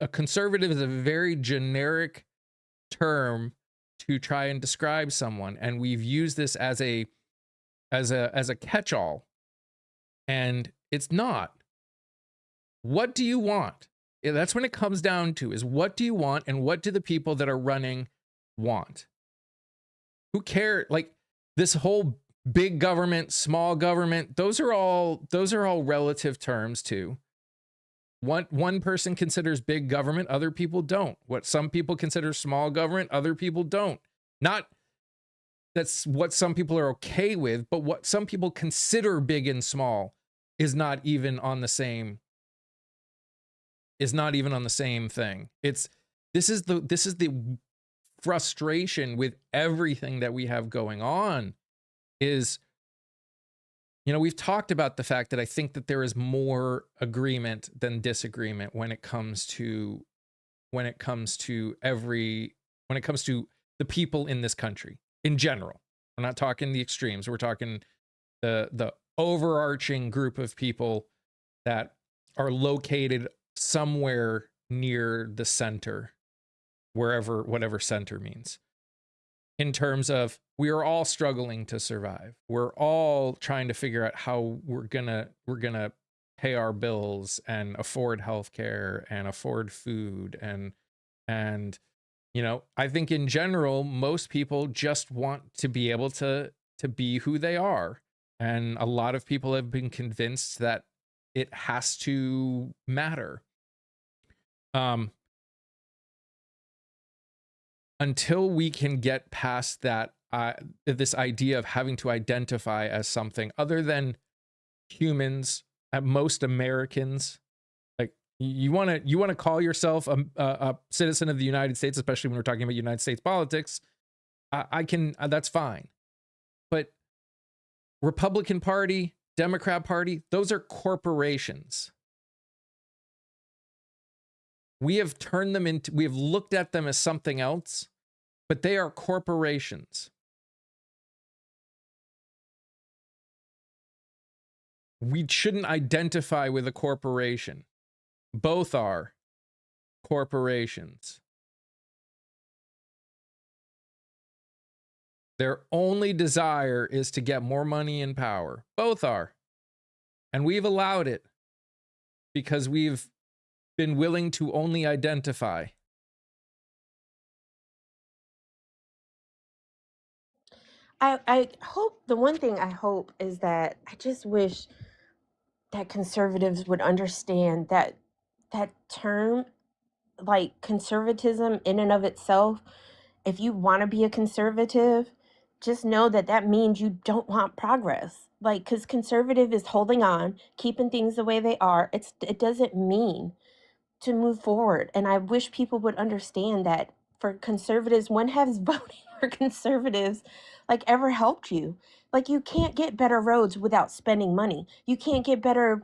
A conservative is a very generic term to try and describe someone, and we've used this as a catch-all, and it's not. What do you want? That's when it comes down to, is what do you want, and what do the people that are running want? Who cares? Like, this whole big government, small government, those are all relative terms too. One person considers big government, other people don't. What some people consider small government, other people don't. Not that's what some people are okay with, but what some people consider big and small is not even on the same thing. This is the frustration with everything that we have going on. Is, we've talked about the fact that I think that there is more agreement than disagreement when it comes to when it comes to the people in this country in general. We're not talking the extremes. We're talking the overarching group of people that are located somewhere near the center, whatever center means. In terms of, we are all struggling to survive. We're all trying to figure out how we're gonna pay our bills and afford healthcare and afford food and I think in general most people just want to be able to be who they are, and a lot of people have been convinced that it has to matter. Until we can get past that, this idea of having to identify as something other than humans, at most Americans, like you want to call yourself a citizen of the United States, especially when we're talking about United States politics. I can, that's fine. But Republican Party, Democrat Party, those are corporations. We have looked at them as something else, but they are corporations. We shouldn't identify with a corporation. Both are corporations. Their only desire is to get more money and power. Both are. And we've allowed it because we've been willing to only identify. I hope, the one thing I hope is that I just wish that conservatives would understand that that term, like conservatism in and of itself, if you want to be a conservative, just know that that means you don't want progress. Like, because conservative is holding on, keeping things the way they are. It doesn't mean to move forward. And I wish people would understand that for conservatives, when has voting for conservatives like ever helped you? Like, you can't get better roads without spending money. You can't get better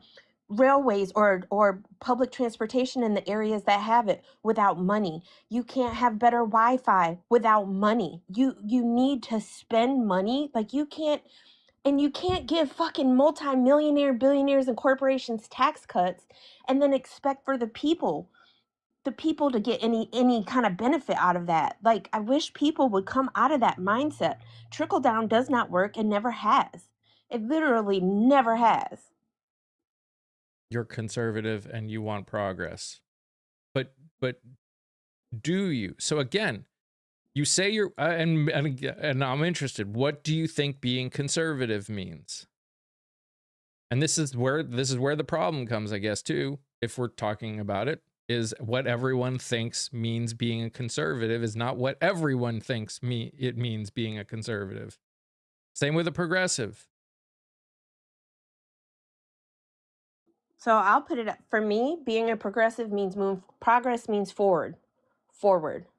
railways or public transportation in the areas that have it without money. You can't have better Wi-Fi without money. You need to spend money. Like, you can't give fucking multi-millionaire billionaires and corporations tax cuts and then expect for the people to get any kind of benefit out of that. Like, I wish people would come out of that mindset. Trickle down does not work and never has. It literally never has. You're conservative and you want progress. But do you? So again, you say you're and I'm interested. What do you think being conservative means? And this is where the problem comes, I guess, too, if we're talking about it, is what everyone thinks means being a conservative is not what everyone thinks it means being a conservative. Same with a progressive. So I'll put it up. For me, being a progressive means progress means forward.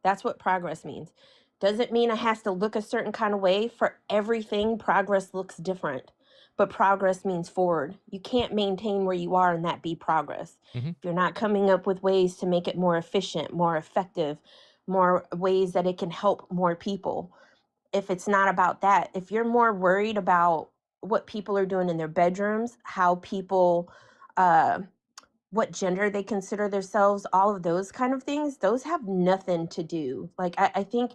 That's what progress means. Doesn't mean it has to look a certain kind of way. For everything, progress looks different. But progress means forward. You can't maintain where you are and that be progress. Mm-hmm. If you're not coming up with ways to make it more efficient, more effective, more ways that it can help more people. If it's not about that, if you're more worried about what people are doing in their bedrooms, how people, what gender they consider themselves, all of those kind of things, those have nothing to do. Like, I think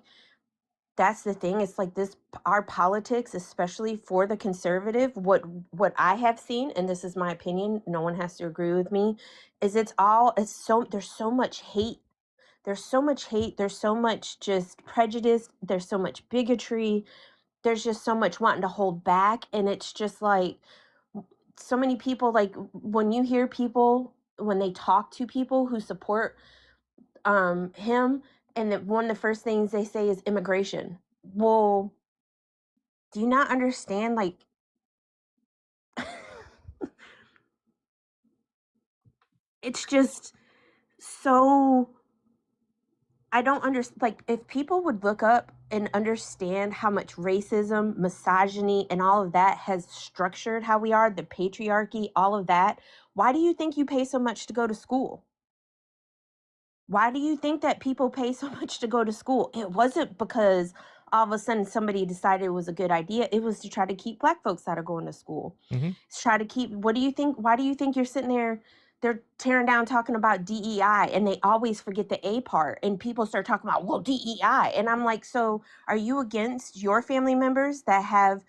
that's the thing. It's like this, our politics, especially for the conservative, what I have seen, and this is my opinion, no one has to agree with me, is there's so much hate. There's so much hate. There's so much just prejudice. There's so much bigotry. There's just so much wanting to hold back. And it's just like so many people, like when you hear people, when they talk to people who support him, and one of the first things they say is immigration. Well, do you not understand? Like, it's just so, I don't understand. Like, if people would look up and understand how much racism, misogyny, and all of that has structured how we are, the patriarchy, all of that, why do you think you pay so much to go to school? Why do you think that people pay so much to go to school? It wasn't because all of a sudden somebody decided it was a good idea. It was to try to keep black folks out of going to school. Hmm. Try to keep, what do you think? Why do you think you're sitting there? They're tearing down talking about DEI and they always forget the A part. And people start talking about, well, DEI. And I'm like, so are you against your family members that have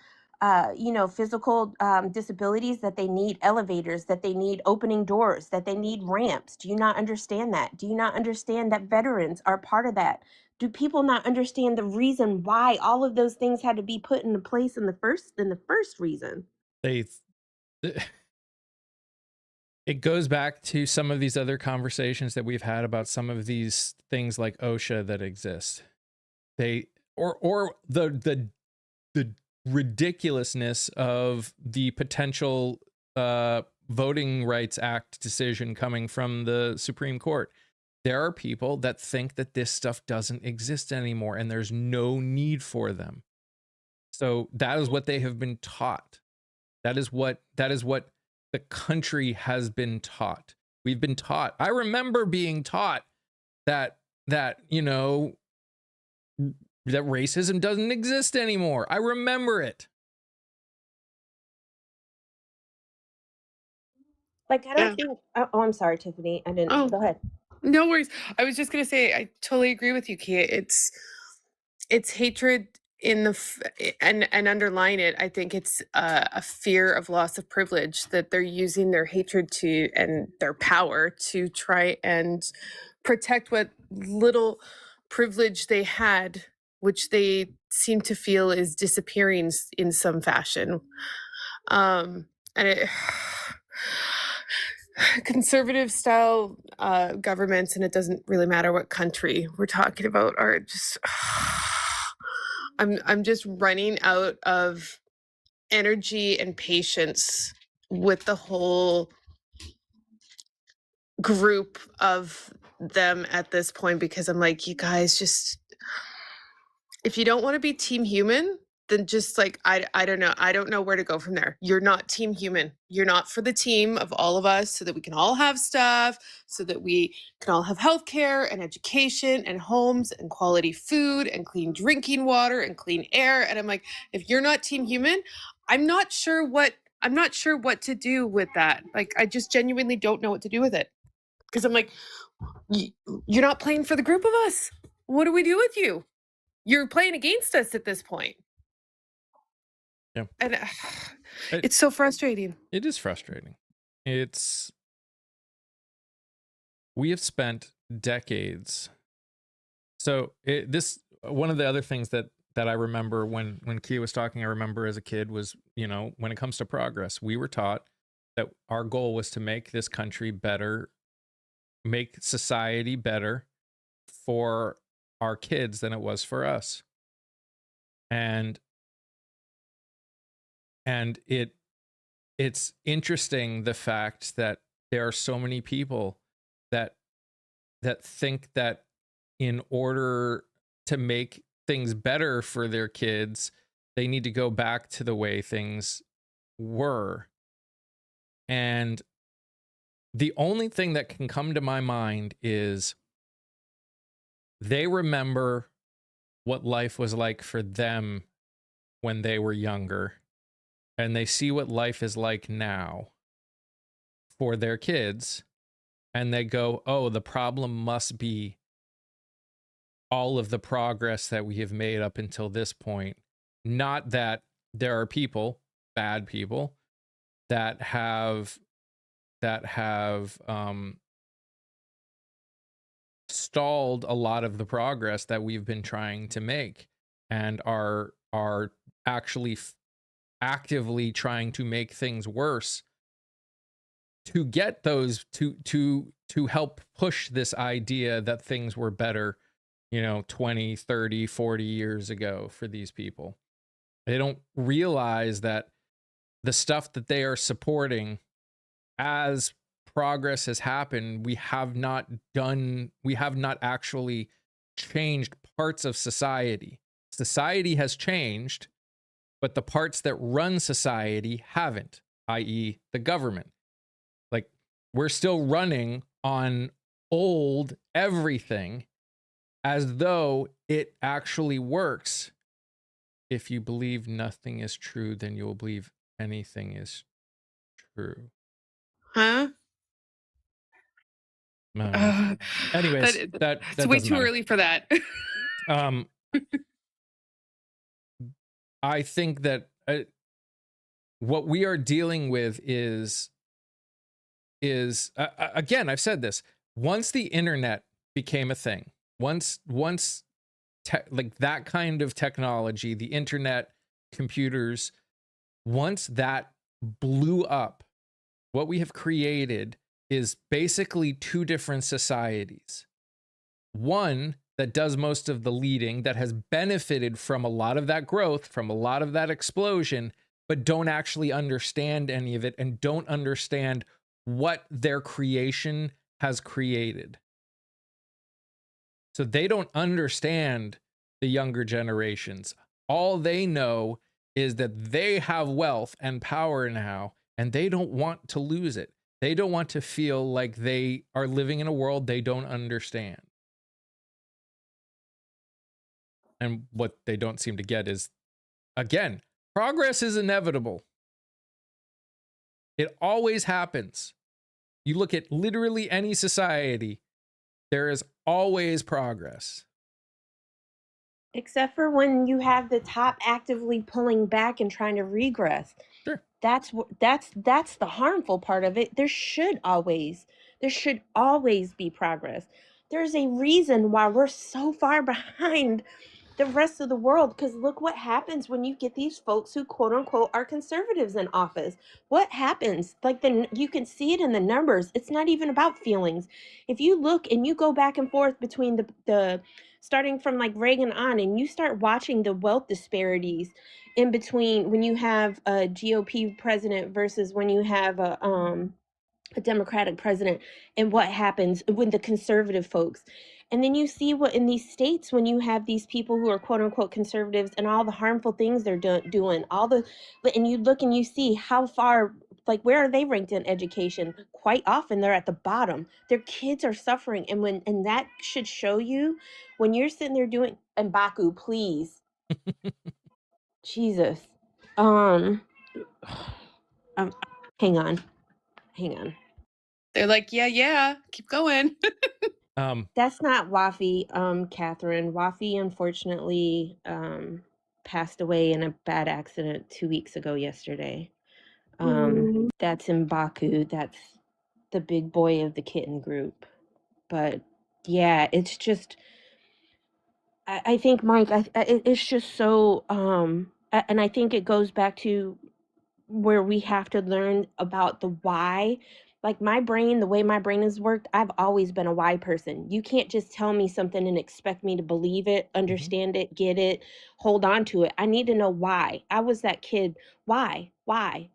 physical disabilities, that they need elevators, that they need opening doors, that they need ramps? Do you not understand that? Do you not understand that veterans are part of that? Do people not understand the reason why all of those things had to be put into place in the first reason? They, it goes back to some of these other conversations that we've had about some of these things like OSHA that exist. They or the ridiculousness of the potential Voting Rights Act decision coming from the Supreme Court. There are people that think that this stuff doesn't exist anymore and there's no need for them. So that is what they have been taught. That is what the country has been taught. We've been taught. I remember being taught that that racism doesn't exist anymore. I remember it. Like, I Yeah. don't think, oh, I'm sorry, Tiffany. I didn't, Oh, go ahead. no worries. I was just gonna say I totally agree with you, Kia. It's hatred in and underline it. I think it's a fear of loss of privilege that they're using their hatred to and their power to try and protect what little privilege they had, which they seem to feel is disappearing in some fashion. And it conservative style governments, and it doesn't really matter what country we're talking about, are just I'm just running out of energy and patience with the whole group of them at this point, because I'm like, you guys, just, if you don't want to be team human, then just like, I don't know. I don't know where to go from there. You're not team human. You're not for the team of all of us so that we can all have stuff, so that we can all have healthcare and education and homes and quality food and clean drinking water and clean air. And I'm like, if you're not team human, I'm not sure what to do with that. Like, I just genuinely don't know what to do with it. Because I'm like, you're not playing for the group of us. What do we do with you? You're playing against us at this point. Yeah. And it's so frustrating. It is frustrating. We have spent decades. So one of the other things that I remember when Kia was talking, I remember as a kid was, when it comes to progress, we were taught that our goal was to make this country better, make society better for our kids than it was for us. And it's interesting, the fact that there are so many people that think that in order to make things better for their kids, they need to go back to the way things were. And the only thing that can come to my mind is they remember what life was like for them when they were younger, and they see what life is like now for their kids, and they go, oh, the problem must be all of the progress that we have made up until this point. Not that there are people, bad people, that have stalled a lot of the progress that we've been trying to make, and are actually actively trying to make things worse to get those to help push this idea that things were better 20, 30, 40 years ago for these people. They don't realize that the stuff that they are supporting, as progress has happened, we have not actually changed parts of society. Society has changed, but the parts that run society haven't, i.e. the government. Like, we're still running on old everything as though it actually works. If you believe nothing is true, then you will believe anything is true. Huh? Anyways, that it's way doesn't too matter. early for that. I think that what we are dealing with is again, I've said this, once the internet became a thing, once like that kind of technology, the internet, computers, once that blew up, what we have created is basically two different societies. One that does most of the leading, that has benefited from a lot of that growth, from a lot of that explosion, but don't actually understand any of it and don't understand what their creation has created. So they don't understand the younger generations. All they know is that they have wealth and power now, and they don't want to lose it. They don't want to feel like they are living in a world they don't understand. And what they don't seem to get is, again, progress is inevitable. It always happens. You look at literally any society, there is always progress. Except for when you have the top actively pulling back and trying to regress. Sure. That's the harmful part of it. There should always be progress. There's a reason why we're so far behind the rest of the world, because look what happens when you get these folks who quote unquote are conservatives in office. What happens? Like, you can see it in the numbers. It's not even about feelings. If you look and you go back and forth between the starting from like Reagan on, and you start watching the wealth disparities in between when you have a GOP president versus when you have a Democratic president, and what happens when the conservative folks. And then you see what in these states, when you have these people who are quote unquote conservatives and all the harmful things they're doing, and you look and you see how far, like, where are they ranked in education? Quite often they're at the bottom. Their kids are suffering. And that should show you when you're sitting there doing, and Baku, please. Jesus. Hang on. They're like, yeah, keep going. That's not Wafi, Catherine. Wafi, unfortunately, passed away in a bad accident 2 weeks ago yesterday. That's in Baku. That's the big boy of the kitten group. But yeah, it's just, I think, Mike, it's just so, and I think it goes back to where we have to learn about the why. Like, my brain, the way my brain has worked, I've always been a why person. You can't just tell me something and expect me to believe it, understand it, get it, hold on to it. I need to know why. I was that kid. Why? Why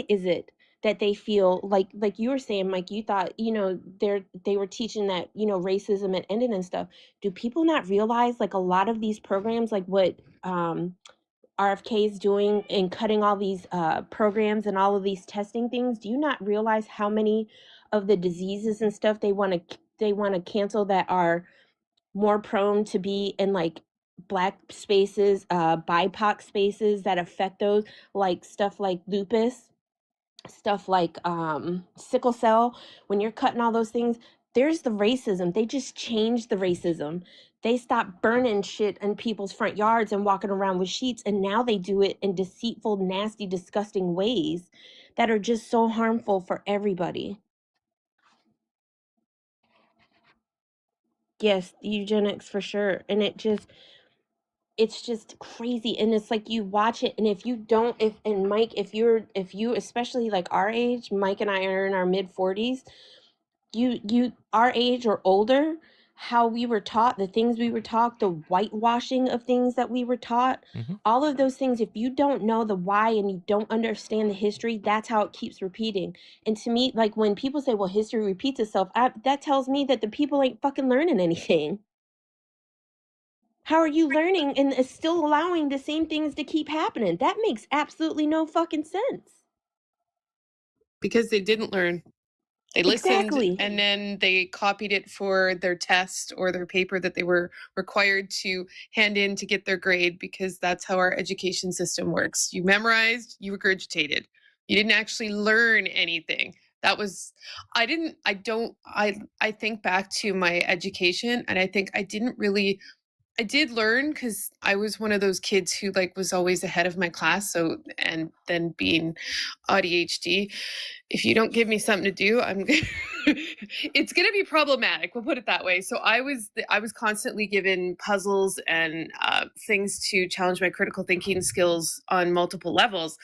is it that they feel like you were saying, Mike, you thought, they were teaching that, racism had ended and stuff. Do people not realize, like, a lot of these programs, like what RFK is doing and cutting all these programs and all of these testing things, do you not realize how many of the diseases and stuff they want to cancel that are more prone to be in, like, Black spaces, BIPOC spaces that affect those, like stuff like lupus, stuff like sickle cell? When you're cutting all those things, there's the racism. They just changed the racism. They stopped burning shit in people's front yards and walking around with sheets, and now they do it in deceitful, nasty, disgusting ways that are just so harmful for everybody. Yes, eugenics for sure. And it's just crazy. And it's like, you watch it, and if you don't, Mike, if you especially like our age, Mike and I are in our mid 40s, you our age or older, how we were taught, the things we were taught, the whitewashing of things that we were taught, all of those things, if you don't know the why and you don't understand the history, that's how it keeps repeating. And to me, like, when people say, well, history repeats itself, that tells me that the people ain't fucking learning anything. How are you learning and still allowing the same things to keep happening? That makes absolutely no fucking sense. Because they didn't learn. They listened Exactly. and then they copied it for their test or their paper that they were required to hand in to get their grade, because that's how our education system works. You memorized, you regurgitated. You didn't actually learn anything. That was I didn't I don't I think back to my education, and I think I did learn, because I was one of those kids who like was always ahead of my class. So, and then being ADHD, if you don't give me something to do, it's going to be problematic. We'll put it that way. So I was constantly given puzzles and things to challenge my critical thinking skills on multiple levels.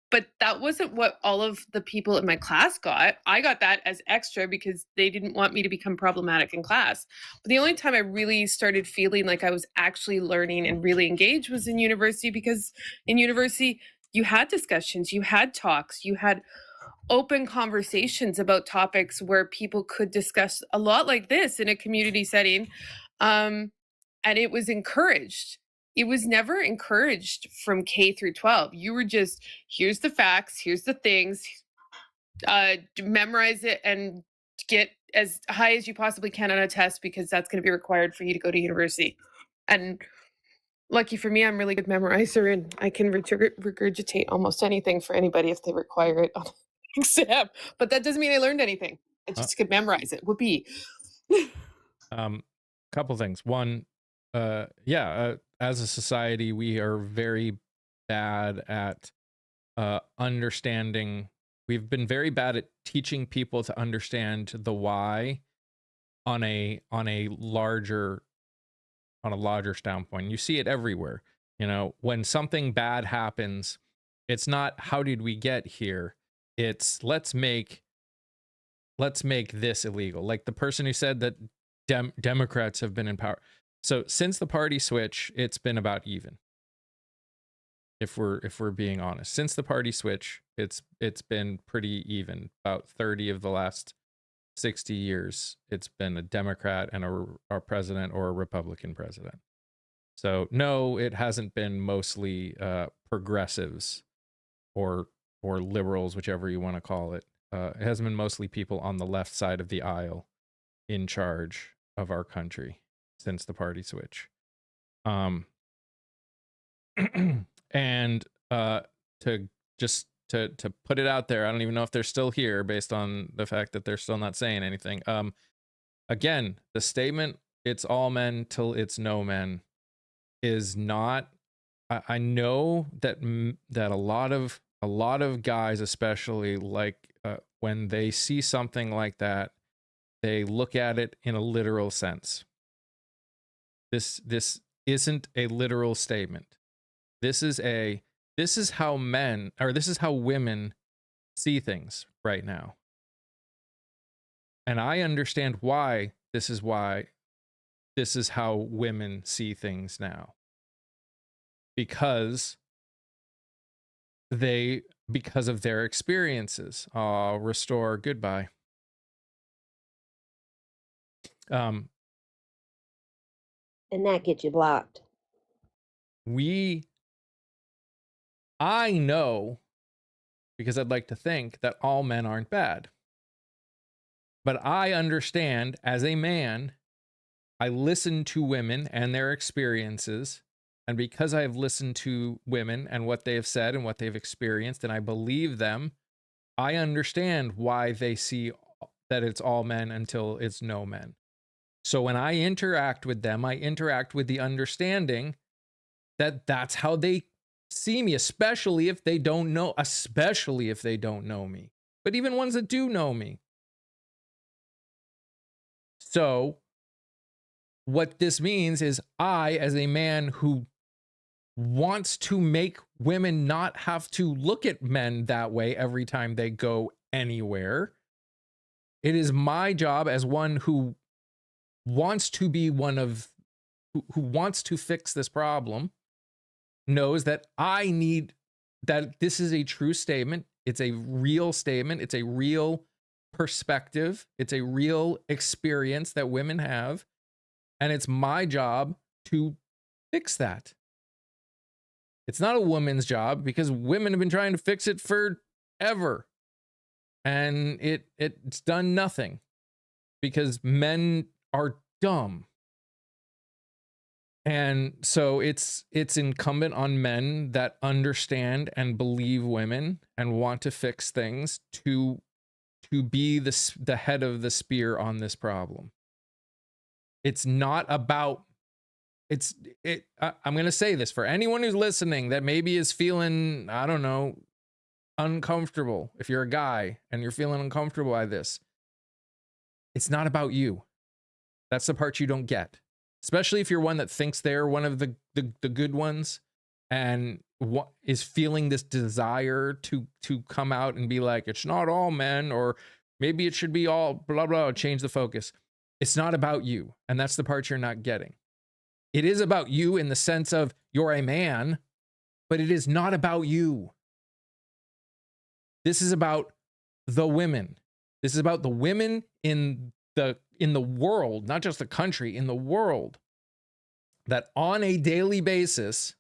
But that wasn't what all of the people in my class got. I got that as extra because they didn't want me to become problematic in class. But the only time I really started feeling like I was actually learning and really engaged was in university, because in university, you had discussions, you had talks, you had open conversations about topics where people could discuss a lot like this in a community setting. And it was encouraged. It was never encouraged from K through 12. You were just, here's the facts, here's the things, memorize it and get as high as you possibly can on a test, because that's going to be required for you to go to university. And lucky for me, I'm a really good memorizer, and I can regurgitate almost anything for anybody if they require it on the exam. But that doesn't mean I learned anything. I just could memorize it. Whoopee. Couple things. One, as a society, we are very bad at understanding. We've been very bad at teaching people to understand the why on a larger standpoint. You see it everywhere. You know, when something bad happens, it's not how did we get here? It's let's make this illegal. Like the person who said that Democrats have been in power. So since the party switch, it's been about even. If we're being honest, since the party switch, it's been pretty even. About 30 of the last 60 years, it's been a Democrat and a president, or a Republican president. So no, it hasn't been mostly progressives or liberals, whichever you want to call it. It hasn't been mostly people on the left side of the aisle in charge of our country since the party switch. And to put it out there, I don't even know if they're still here based on the fact that they're still not saying anything. Again, the statement, it's all men till it's no men, is not, I know that a lot of guys, especially, like when they see something like that, they look at it in a literal sense. This isn't a literal statement. This is how women see things right now. And I understand why this is how women see things now. Because of their experiences. Restore, goodbye. And that gets you blocked. I know, because I'd like to think that all men aren't bad. But I understand, as a man, I listen to women and their experiences. And because I have listened to women and what they have said and what they've experienced, and I believe them, I understand why they see that it's all men until it's no men. So when I interact with them, I interact with the understanding that that's how they see me, especially if they don't know me. But even ones that do know me. So what this means is I, as a man who wants to make women not have to look at men that way every time they go anywhere, it is my job as one who wants to be who wants to fix this problem, knows that that this is a true statement. It's a real statement. It's a real perspective. It's a real experience that women have. And it's my job to fix that. It's not a woman's job, because women have been trying to fix it forever. and it's done nothing because men are dumb. And so it's incumbent on men that understand and believe women and want to fix things to be the head of the spear on this problem. It's not about I'm going to say this for anyone who's listening that maybe is feeling, I don't know, uncomfortable. If you're a guy and you're feeling uncomfortable by this, it's not about you. That's the part you don't get. Especially if you're one that thinks they're one of the good ones and what is feeling this desire to come out and be like, it's not all men, or maybe it should be all blah, blah, change the focus. It's not about you. And that's the part you're not getting. It is about you in the sense of you're a man, but it is not about you. This is about the women. This is about the women in the world, not just the country, in the world, that on a daily basis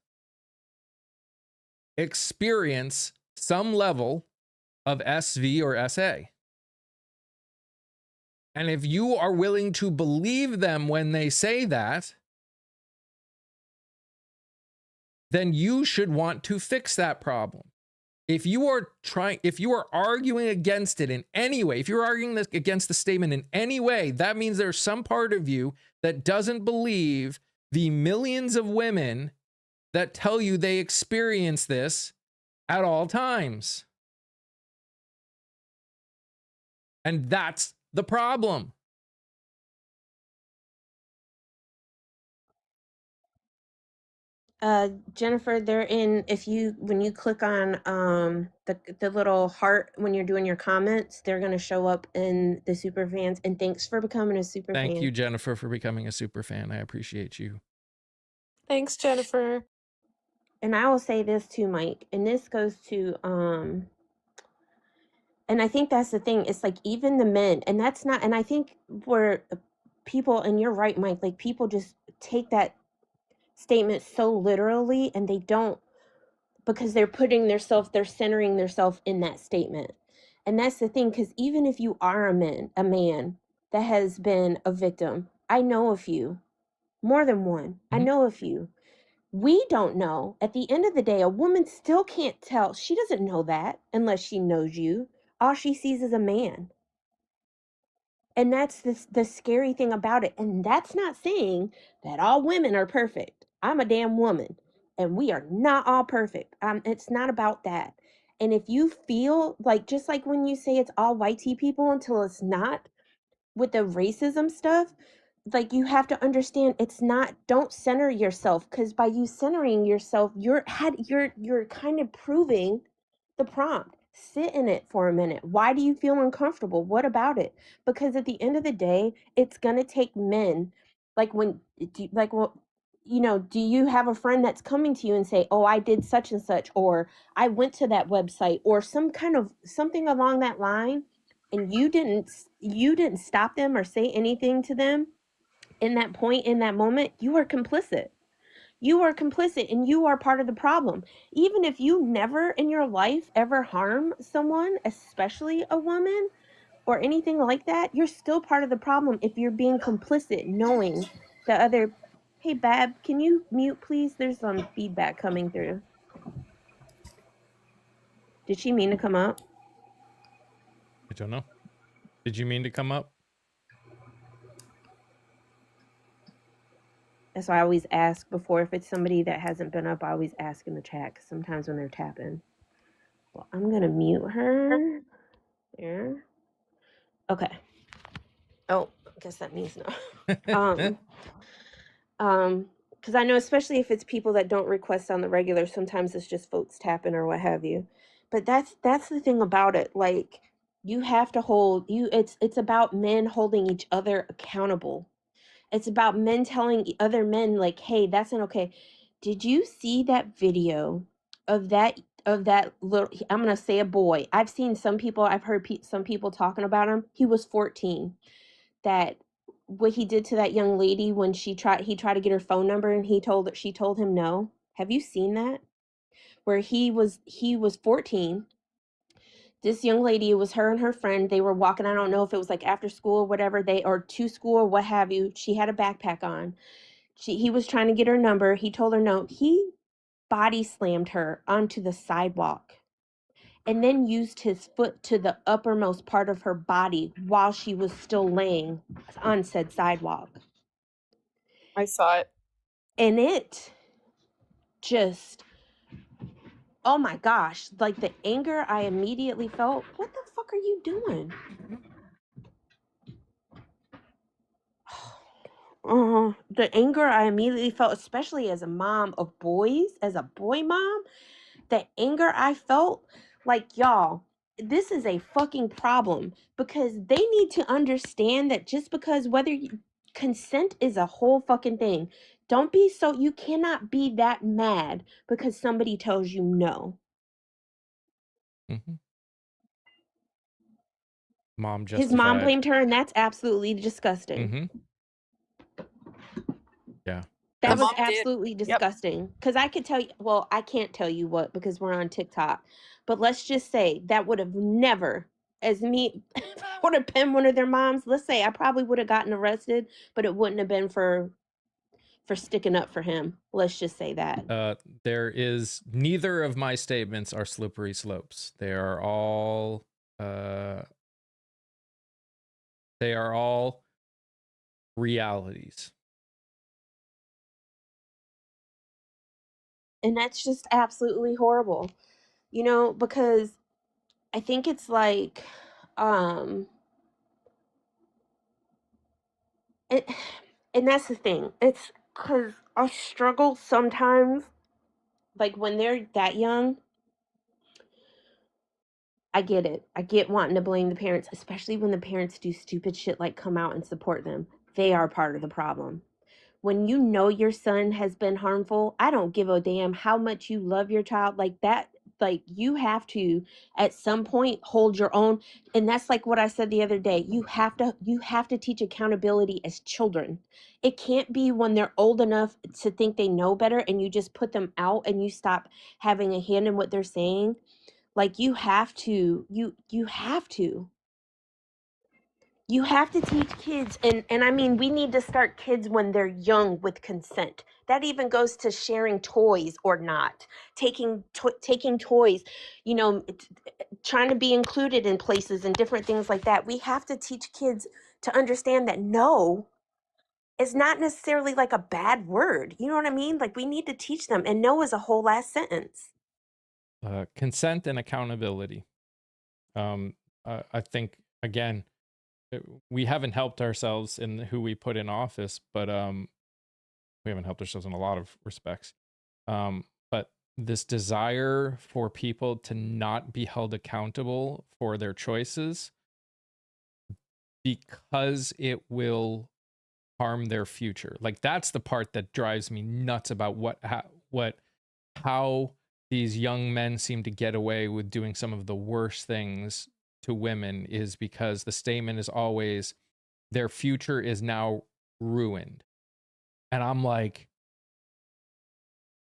experience some level of SV or SA. And if you are willing to believe them when they say that, then you should want to fix that problem. If you are arguing against it in any way, if you're arguing against the statement in any way, that means there's some part of you that doesn't believe the millions of women that tell you they experience this at all times. And that's the problem. Jennifer, they're in, when you click on the little heart when you're doing your comments, they're going to show up in the super fans. And thanks for becoming a super fan. Thank you, Jennifer, for becoming a super fan. I appreciate you. Thanks, Jennifer. And I will say this too, Mike, and this goes to and I think that's the thing. It's like even the men, and that's not, and I think where people, and you're right, Mike, like people just take that statement so literally, and they don't, because they're centering themselves in that statement. And that's the thing, because even if you are a man that has been a victim, I know a few, more than one. I know a few. We don't know. At the end of the day, a woman still can't tell. She doesn't know that unless she knows you. All she sees is a man. And that's the scary thing about it. And that's not saying that all women are perfect. I'm a damn woman, and we are not all perfect. It's not about that. And if you feel like, just like when you say it's all white people until it's not, with the racism stuff, like you have to understand it's not, don't center yourself, because by you centering yourself, you're kind of proving the prompt. Sit in it for a minute. Why do you feel uncomfortable? What about it? Because at the end of the day, it's gonna take men. Like do you have a friend that's coming to you and say, oh, I did such and such, or I went to that website, or some kind of something along that line, and you didn't stop them or say anything to them in that point, in that moment? You are complicit. You are complicit, and you are part of the problem. Even if you never in your life ever harm someone, especially a woman or anything like that, you're still part of the problem if you're being complicit, knowing the other. Hey, Bab, can you mute, please? There's some feedback coming through. Did she mean to come up? I don't know. Did you mean to come up? That's why I always ask before. If it's somebody that hasn't been up, I always ask in the chat, because sometimes when they're tapping. Well, I'm going to mute her. There. Okay. Oh, I guess that means no. Because I know, especially if it's people that don't request on the regular, sometimes it's just folks tapping or what have you. But that's the thing about it. Like, you have to it's about men holding each other accountable. It's about men telling other men, like, hey, that's not okay. Did you see that video of that little, I'm going to say a boy. I've seen some people, I've heard some people talking about him. He was 14. That what he did to that young lady when he tried to get her phone number, and she told him no. Have you seen that? Where he was 14. This young lady, it was her and her friend. They were walking. I don't know if it was like after school or whatever, or to school or what have you. She had a backpack on. He was trying to get her number. He told her no. He body slammed her onto the sidewalk and then used his foot to the uppermost part of her body while she was still laying on said sidewalk. I saw it. And it just, oh my gosh, like the anger I immediately felt. What the fuck are you doing? The anger I immediately felt, especially as a mom of boys, as a boy mom, the anger I felt, like, y'all, this is a fucking problem, because they need to understand that just because consent is a whole fucking thing. Don't be so, you cannot be that mad because somebody tells you no. Mm-hmm. Mom His mom justified. blamed her, and that's absolutely disgusting. Mm-hmm. Yeah. That The was mom did. absolutely Yep. disgusting. Because I could tell you, well, I can't tell you what because we're on TikTok. But let's just say that would have never, as me, if I would have been one of their moms, let's say I probably would have gotten arrested, but it wouldn't have been for sticking up for him. Let's just say that. There is, neither of my statements are slippery slopes. They are all realities. And that's just absolutely horrible. You know, because I think it's like, and that's the thing. It's because I struggle sometimes, like when they're that young. I get it. I get wanting to blame the parents, especially when the parents do stupid shit like come out and support them. They are part of the problem. When you know your son has been harmful, I don't give a damn how much you love your child, like that. Like, you have to at some point hold your own. And that's like what I said the other day. You have to teach accountability as children. It can't be when they're old enough to think they know better and you just put them out and you stop having a hand in what they're saying. Like, you have to teach kids, and I mean, we need to start kids when they're young with consent. That even goes to sharing toys or not, taking toys, you know, trying to be included in places and different things like that. We have to teach kids to understand that no is not necessarily like a bad word. You know what I mean? Like, we need to teach them, and no is a whole last sentence. Consent and accountability. I think, again, we haven't helped ourselves in who we put in office, but we haven't helped ourselves in a lot of respects. But this desire for people to not be held accountable for their choices because it will harm their future. Like, that's the part that drives me nuts about how these young men seem to get away with doing some of the worst things to women, is because the statement is always their future is now ruined. And I'm like,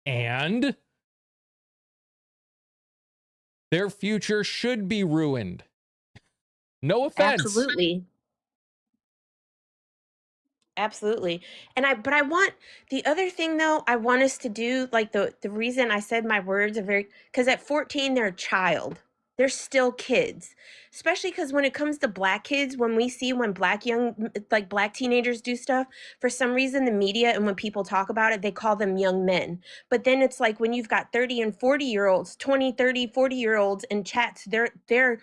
and their future should be ruined. No offense. Absolutely. But I want, the other thing though, I want us to do, like, the reason I said my words are very, because at 14, they're a child. They're still kids. Especially because when it comes to black kids, when black teenagers do stuff, for some reason, the media and when people talk about it, they call them young men. But then it's like when you've got 30 and 40-year-olds, 20, 30, 40-year-olds in chats, they're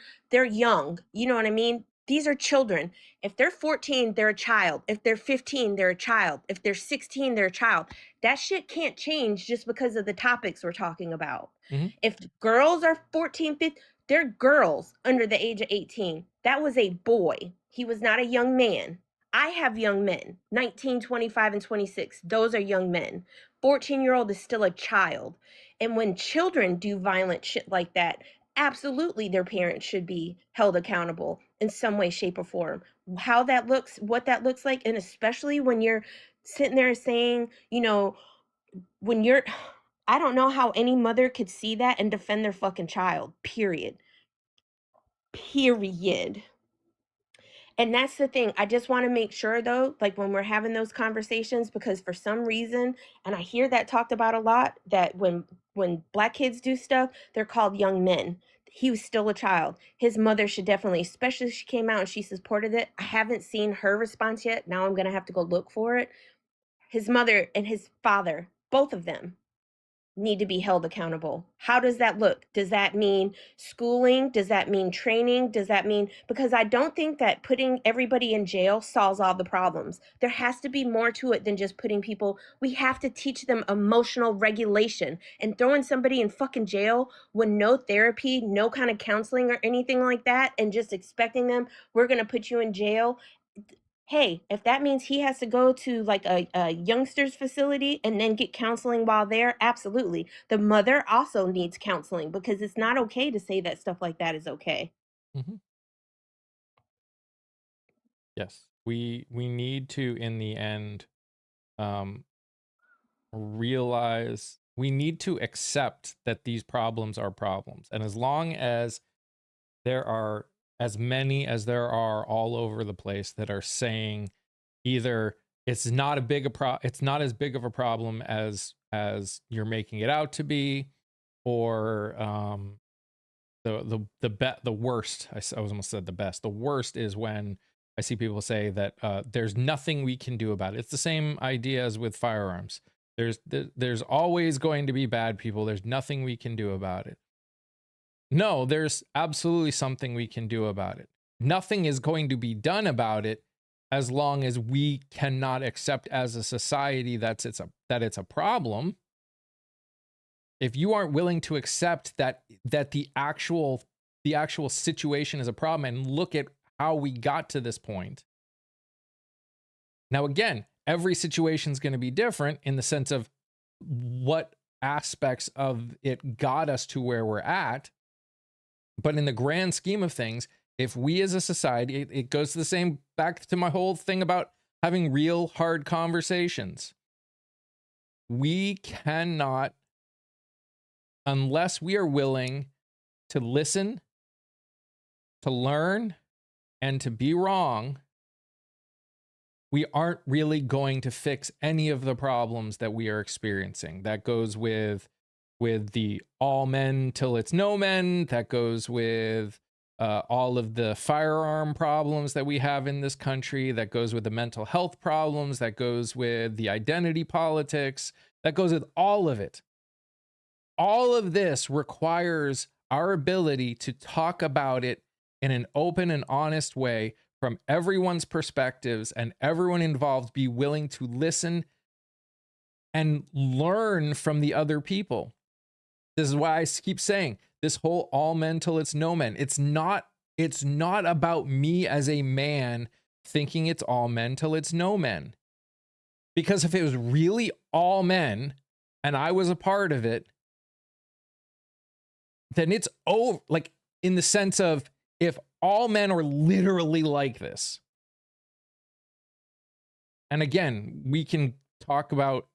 young. You know what I mean? These are children. If they're 14, they're a child. If they're 15, they're a child. If they're 16, they're a child. That shit can't change just because of the topics we're talking about. Mm-hmm. If girls are 14, 15, they're girls under the age of 18. That was a boy. He was not a young man. I have young men, 19, 25, and 26. Those are young men. 14-year-old is still a child. And when children do violent shit like that, absolutely their parents should be held accountable in some way, shape, or form. How that looks, what that looks like, and especially when you're sitting there saying, you know, when you're, I don't know how any mother could see that and defend their fucking child, period. period. And that's the thing. I just want to make sure though, like when we're having those conversations, because for some reason, and I hear that talked about a lot, that when black kids do stuff, they're called young men. He was still a child. His mother should definitely, especially if she came out and she supported it. I haven't seen her response yet. Now I'm gonna have to go look for it. His mother and his father, both of them, need to be held accountable. How does that look? Does that mean schooling? Does that mean training? Does that mean, because I don't think that putting everybody in jail solves all the problems. There has to be more to it than just putting people, we have to teach them emotional regulation, and throwing somebody in fucking jail with no therapy, no kind of counseling or anything like that, and just expecting them, we're going to put you in jail. Hey, if that means he has to go to like a youngsters facility and then get counseling while there, absolutely. The mother also needs counseling, because it's not okay to say that stuff like that is okay. Mm-hmm. Yes, we need to, in the end, realize we need to accept that these problems are problems, and as long as there are as many as there are all over the place that are saying either it's not it's not as big of a problem as you're making it out to be, or the worst, I almost said the best, the worst is when I see people say that there's nothing we can do about it. It's the same idea as with firearms. There's always going to be bad people. There's nothing we can do about it. No, there's absolutely something we can do about it. Nothing is going to be done about it as long as we cannot accept as a society that it's a problem. If you aren't willing to accept that the actual situation is a problem and look at how we got to this point. Now, again, every situation is going to be different in the sense of what aspects of it got us to where we're at. But in the grand scheme of things, if we as a society, it goes to the same, back to my whole thing about having real hard conversations. We cannot, unless we are willing to listen, to learn, and to be wrong, we aren't really going to fix any of the problems that we are experiencing. That goes with the all men till it's no men. That goes with all of the firearm problems that we have in this country. That goes with the mental health problems. That goes with the identity politics. That goes with all of it. All of this requires our ability to talk about it in an open and honest way from everyone's perspectives, and everyone involved be willing to listen and learn from the other people. This is why I keep saying this whole all men till it's no men. It's not about me as a man thinking it's all men till it's no men. Because if it was really all men and I was a part of it, then it's over, like in the sense of if all men are literally like this. And again, we can talk about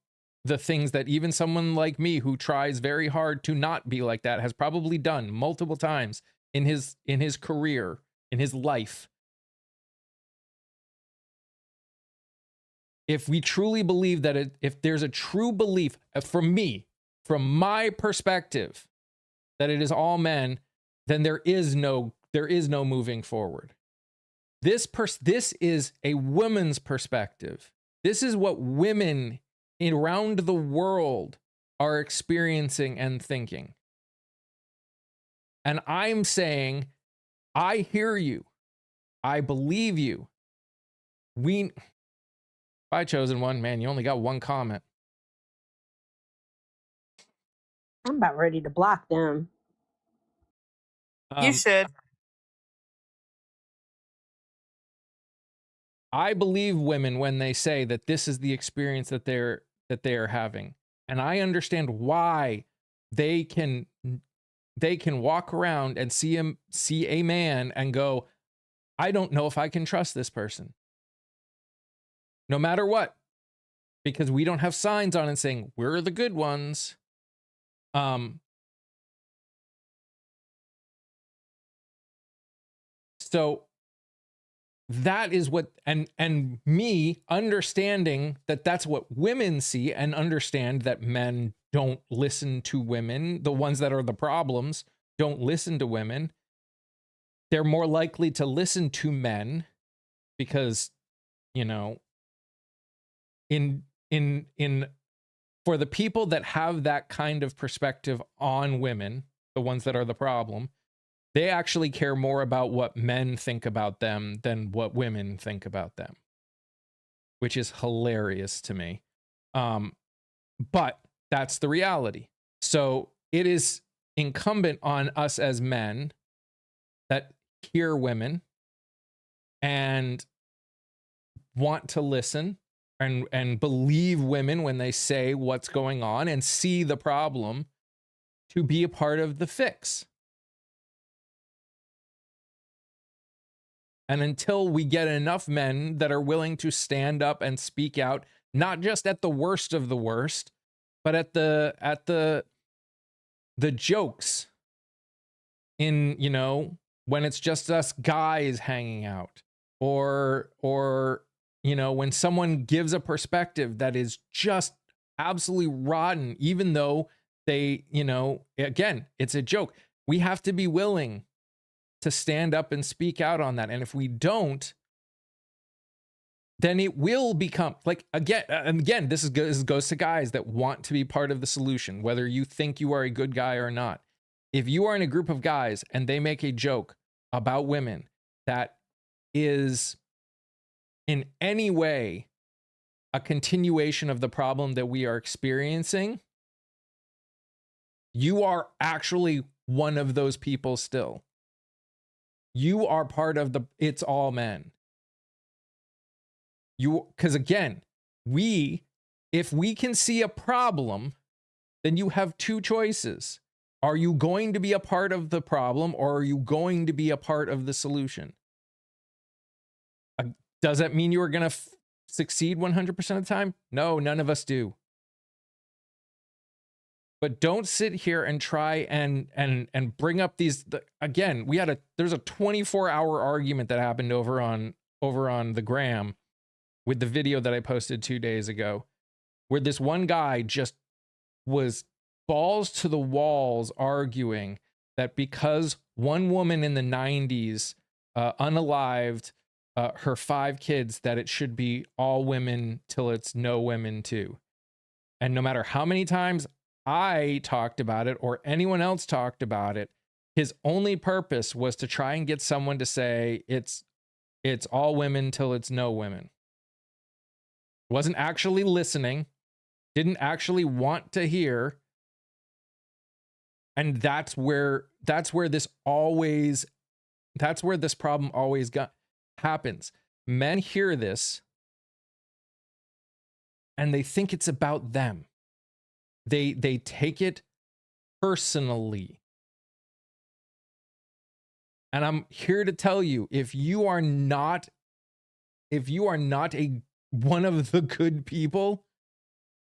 the things that even someone like me who tries very hard to not be like that has probably done multiple times in his career, in his life. If we truly believe that if there's a true belief from me, from my perspective, that it is all men, then there is no moving forward. This is a woman's perspective. This is what women around the world are experiencing and thinking. And I'm saying, I hear you. I believe you. By Chosen One, man, you only got one comment. I'm about ready to block them. You should. I believe women when they say that this is the experience that they are having. And I understand why they can walk around and see a man and go, I don't know if I can trust this person. No matter what. Because we don't have signs on it saying we're the good ones. So that is what, and me understanding that that's what women see, and understand that men don't listen to women, the ones that are the problems don't listen to women. They're more likely to listen to men because, you know, in for the people that have that kind of perspective on women, the ones that are the problem, they actually care more about what men think about them than what women think about them, which is hilarious to me. But that's the reality. So it is incumbent on us as men that hear women and want to listen and believe women when they say what's going on and see the problem, to be a part of the fix. And until we get enough men that are willing to stand up and speak out, not just at the worst of the worst, but at the jokes in, you know, when it's just us guys hanging out, or you know, when someone gives a perspective that is just absolutely rotten, even though they, you know, again, it's a joke. We have to be willing to stand up and speak out on that. And if we don't, then it will become like, again, this goes to guys that want to be part of the solution, whether you think you are a good guy or not. If you are in a group of guys and they make a joke about women that is in any way a continuation of the problem that we are experiencing, you are actually one of those people still. You are part of the it's all men. Because again, if we can see a problem, then you have two choices. Are you going to be a part of the problem, or are you going to be a part of the solution? Does that mean you are going to succeed 100% of the time? No, none of us do. But don't sit here and try and bring up these. Again, there's a 24-hour argument that happened over on the gram with the video that I posted 2 days ago, where this one guy just was balls to the walls arguing that because one woman in the 90s unalived her 5 kids, that it should be all women till it's no women too. And no matter how many times I talked about it or anyone else talked about it, his only purpose was to try and get someone to say it's all women till it's no women. Wasn't actually listening, didn't actually want to hear. And that's where this problem always happens. Men hear this and they think it's about them. They take it personally. And I'm here to tell you, if you are not one of the good people,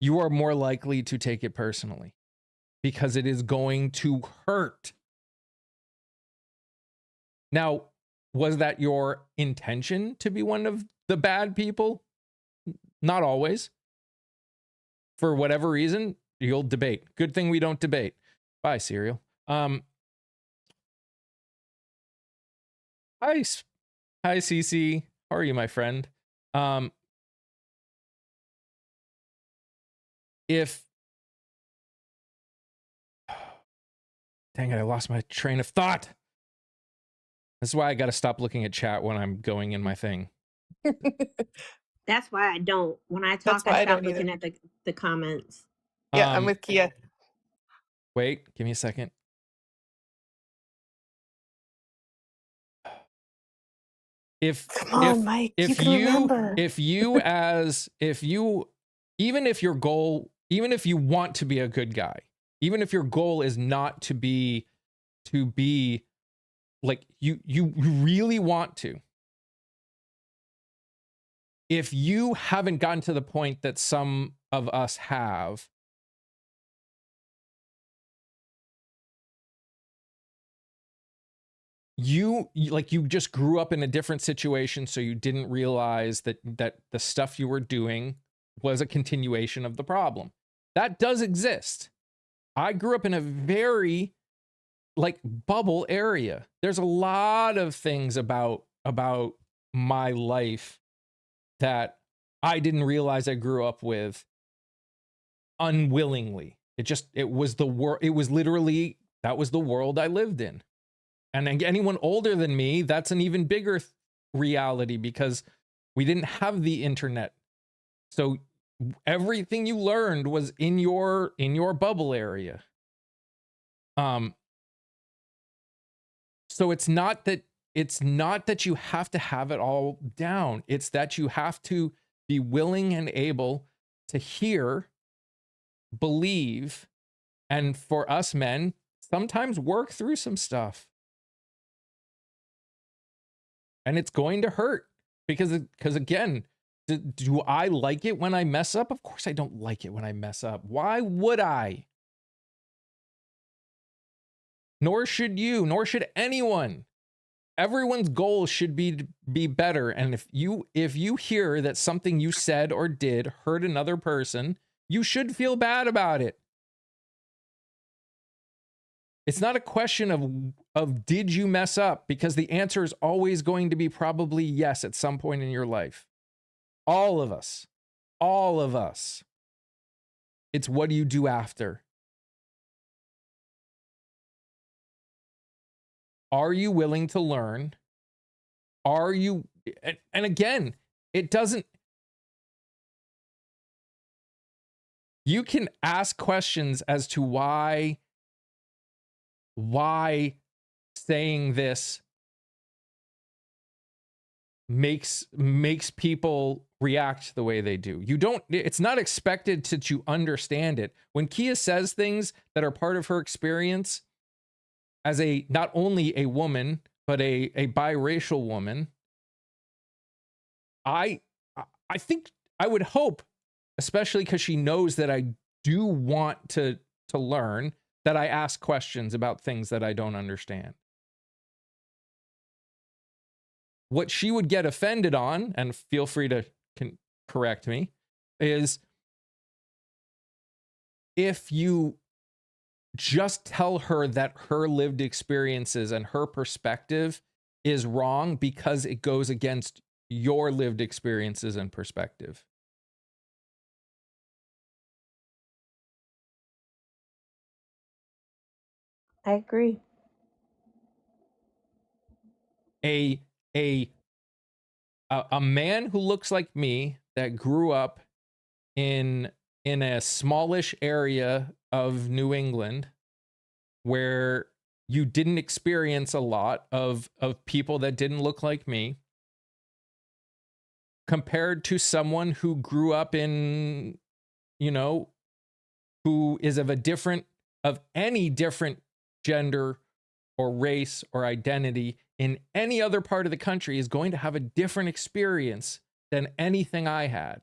you are more likely to take it personally, because it is going to hurt. Now, was that your intention to be one of the bad people? Not always. For whatever reason, you'll debate. Good thing we don't debate. Bye, Serial. Hi, CC. How are you, my friend? Dang it, I lost my train of thought. This is why I got to stop looking at chat when I'm going in my thing. That's why I don't. When I talk, I stop looking at the comments. Yeah, I'm with Kia. Wait, give me a second. Come on, Mike, you can remember. Even if you want to be a good guy, even if your goal is not to be like you really want to, if you haven't gotten to the point that some of us have, you just grew up in a different situation, so you didn't realize that the stuff you were doing was a continuation of the problem. That does exist. I grew up in a very like bubble area. There's a lot of things about my life that I didn't realize I grew up with unwillingly. It was the world. It was literally, that was the world I lived in. And anyone older than me, that's an even bigger reality, because we didn't have the internet. So everything you learned was in your bubble area. So it's not that you have to have it all down. It's that you have to be willing and able to hear, believe, and for us men, sometimes work through some stuff. And it's going to hurt because again, do I like it when I mess up? Of course I don't like it when I mess up. Why would I? Nor should you, nor should anyone. Everyone's goal should be to be better. And if you hear that something you said or did hurt another person, you should feel bad about it. It's not a question of did you mess up, because the answer is always going to be probably yes at some point in your life. All of us. All of us. It's what do you do after? Are you willing to learn? Are you, and again, it doesn't, you can ask questions as to why saying this makes people react the way they do. It's not expected that you understand it. When Kia says things that are part of her experience as not only a woman, but a biracial woman, I think, I would hope, especially because she knows that I do want to learn, that I ask questions about things that I don't understand. What she would get offended on, and feel free to correct me, is if you just tell her that her lived experiences and her perspective is wrong because it goes against your lived experiences and perspective. I agree. A man who looks like me, that grew up in a smallish area of New England where you didn't experience a lot of people that didn't look like me, compared to someone who grew up in, who is of any different gender or race or identity in any other part of the country, is going to have a different experience than anything I had.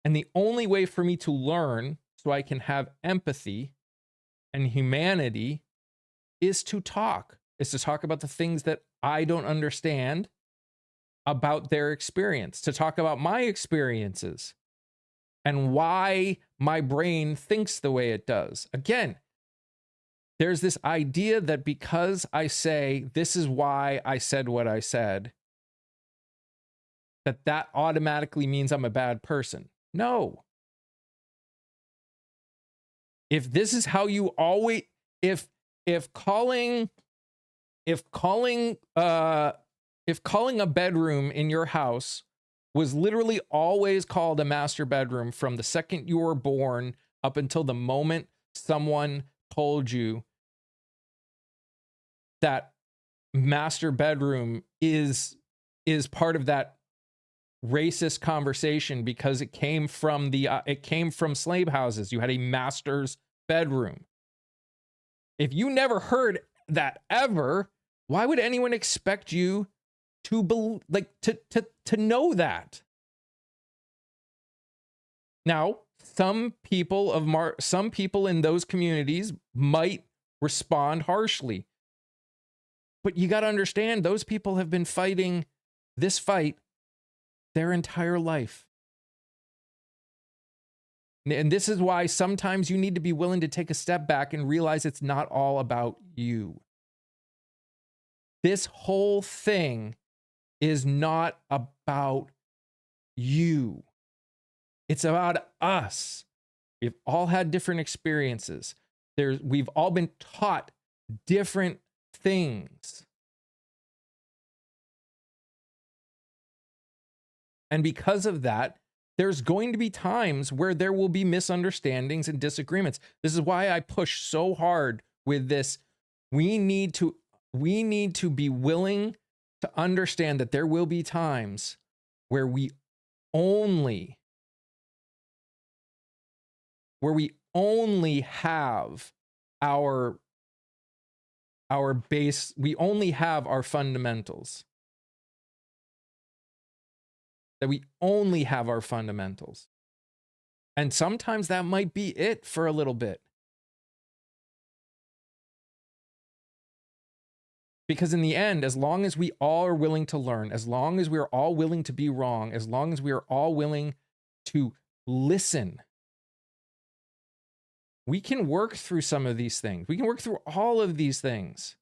And the only way for me to learn so I can have empathy and humanity is to talk about the things that I don't understand about their experience, to talk about my experiences and why my brain thinks the way it does. Again, there's this idea that because I say, this is why I said what I said, that automatically means I'm a bad person. No. If this is how you always, if calling a bedroom in your house was literally always called a master bedroom from the second you were born up until the moment someone told you that master bedroom is part of that racist conversation because it came from slave houses. You had a master's bedroom. If you never heard that ever, why would anyone expect you to know that? Now, some people in those communities might respond harshly. But you got to understand, those people have been fighting this fight their entire life. And this is why sometimes you need to be willing to take a step back and realize it's not all about you. This whole thing is not about you. It's about us. We've all had different experiences. We've all been taught different things. And because of that, there's going to be times where there will be misunderstandings and disagreements. This is why I push so hard with this. We need to be willing to understand that there will be times where we only have our base, we only have our fundamentals. That we only have our fundamentals. And sometimes that might be it for a little bit. Because in the end, as long as we all are willing to learn, as long as we are all willing to be wrong, as long as we are all willing to listen, we can work through some of these things. We can work through all of these things.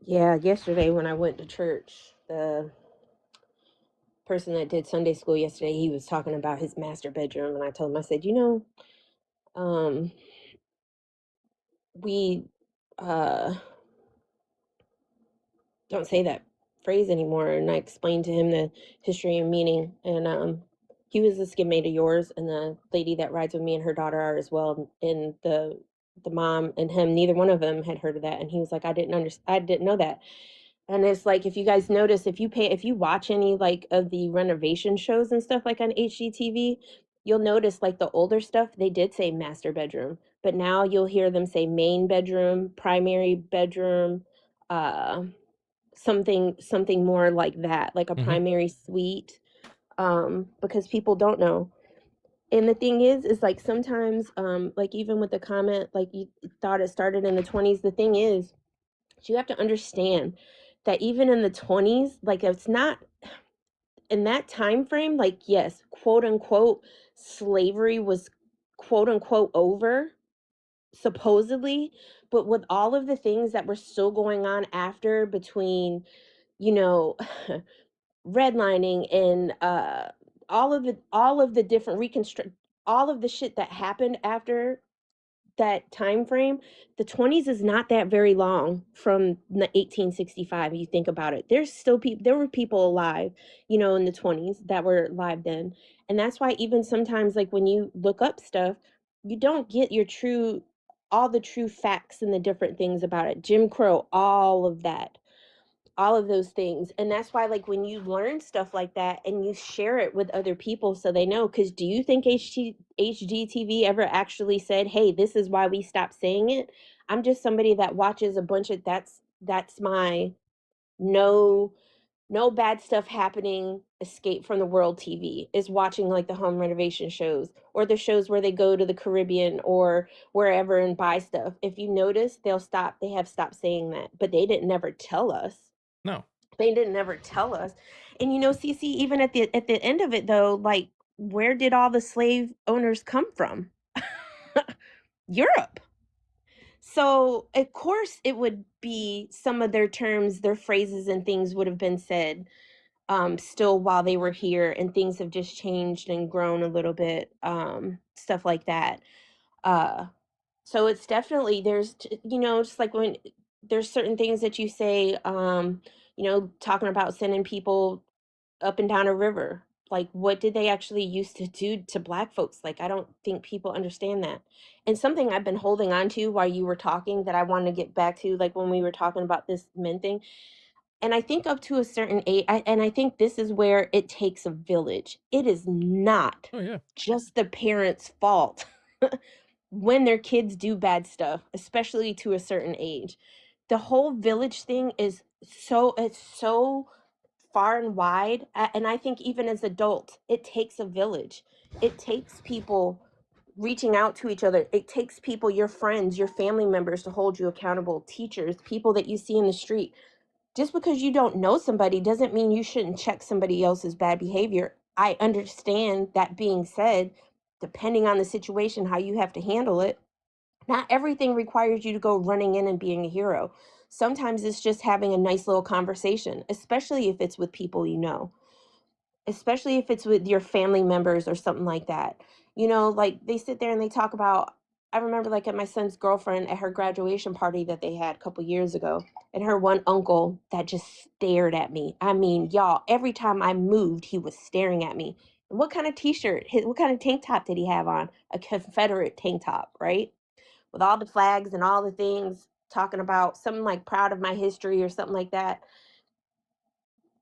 Yeah, yesterday when I went to church, the person that did Sunday school yesterday, he was talking about his master bedroom, and I told him, I said, we don't say that phrase anymore. And I explained to him the history and meaning. And he was a skidmate of yours, and the lady that rides with me and her daughter are as well. And the mom and him, neither one of them had heard of that. And he was like, I didn't know that. And it's like, if you guys notice, if you watch any like of the renovation shows and stuff like on HGTV, you'll notice like the older stuff, they did say master bedroom, but now you'll hear them say main bedroom, primary bedroom, something more like that, like a primary suite, because people don't know. And the thing is like sometimes, like even with the comment, like you thought it started in the 20s, the thing is, you have to understand that even in the 20s, like it's not in that time frame, like yes, quote unquote, slavery was quote unquote over, supposedly, but with all of the things that were still going on after, between, you know, redlining and all of the different reconstruct, all of the shit that happened after that time frame, the 20s is not that very long from 1865. You think about it, there's still people, there were people alive, in the 20s that were alive then. And that's why even sometimes, like when you look up stuff, you don't get all the true facts and the different things about it. Jim Crow, all of that, all of those things. And that's why, like, when you learn stuff like that and you share it with other people so they know, because do you think HGTV ever actually said, hey, this is why we stopped saying it? I'm just somebody that watches a bunch of, that's my no bad stuff happening, escape from the world TV, is watching like the home renovation shows or the shows where they go to the Caribbean or wherever and buy stuff. If you notice, they have stopped saying that, but they didn't never tell us. No. They didn't ever tell us. And CC, even at the end of it though, like, where did all the slave owners come from? Europe. So of course it would be some of their terms, their phrases and things would have been said still while they were here, and things have just changed and grown a little bit, stuff like that. So it's definitely, there's just like when there's certain things that you say, talking about sending people up and down a river, like what did they actually used to do to Black folks? Like, I don't think people understand that. And something I've been holding on to while you were talking that I want to get back to, like when we were talking about this men thing, and I think up to a certain age, and I think this is where it takes a village. It is not just the parents' fault when their kids do bad stuff, especially to a certain age. The whole village thing is it's so far and wide. And I think even as adults, it takes a village. It takes people reaching out to each other. It takes people, your friends, your family members, to hold you accountable, teachers, people that you see in the street. Just because you don't know somebody doesn't mean you shouldn't check somebody else's bad behavior. I understand that being said, depending on the situation, how you have to handle it, not everything requires you to go running in and being a hero. Sometimes it's just having a nice little conversation, especially if it's with people you know, especially if it's with your family members or something like that. You know, like they sit there and they talk about, I remember like at my son's girlfriend at her graduation party that they had a couple years ago, and her one uncle that just stared at me. I mean, y'all, every time I moved, he was staring at me. And what kind of t-shirt, what kind of tank top did he have on? A Confederate tank top, right? With all the flags and all the things, talking about something like proud of my history or something like that.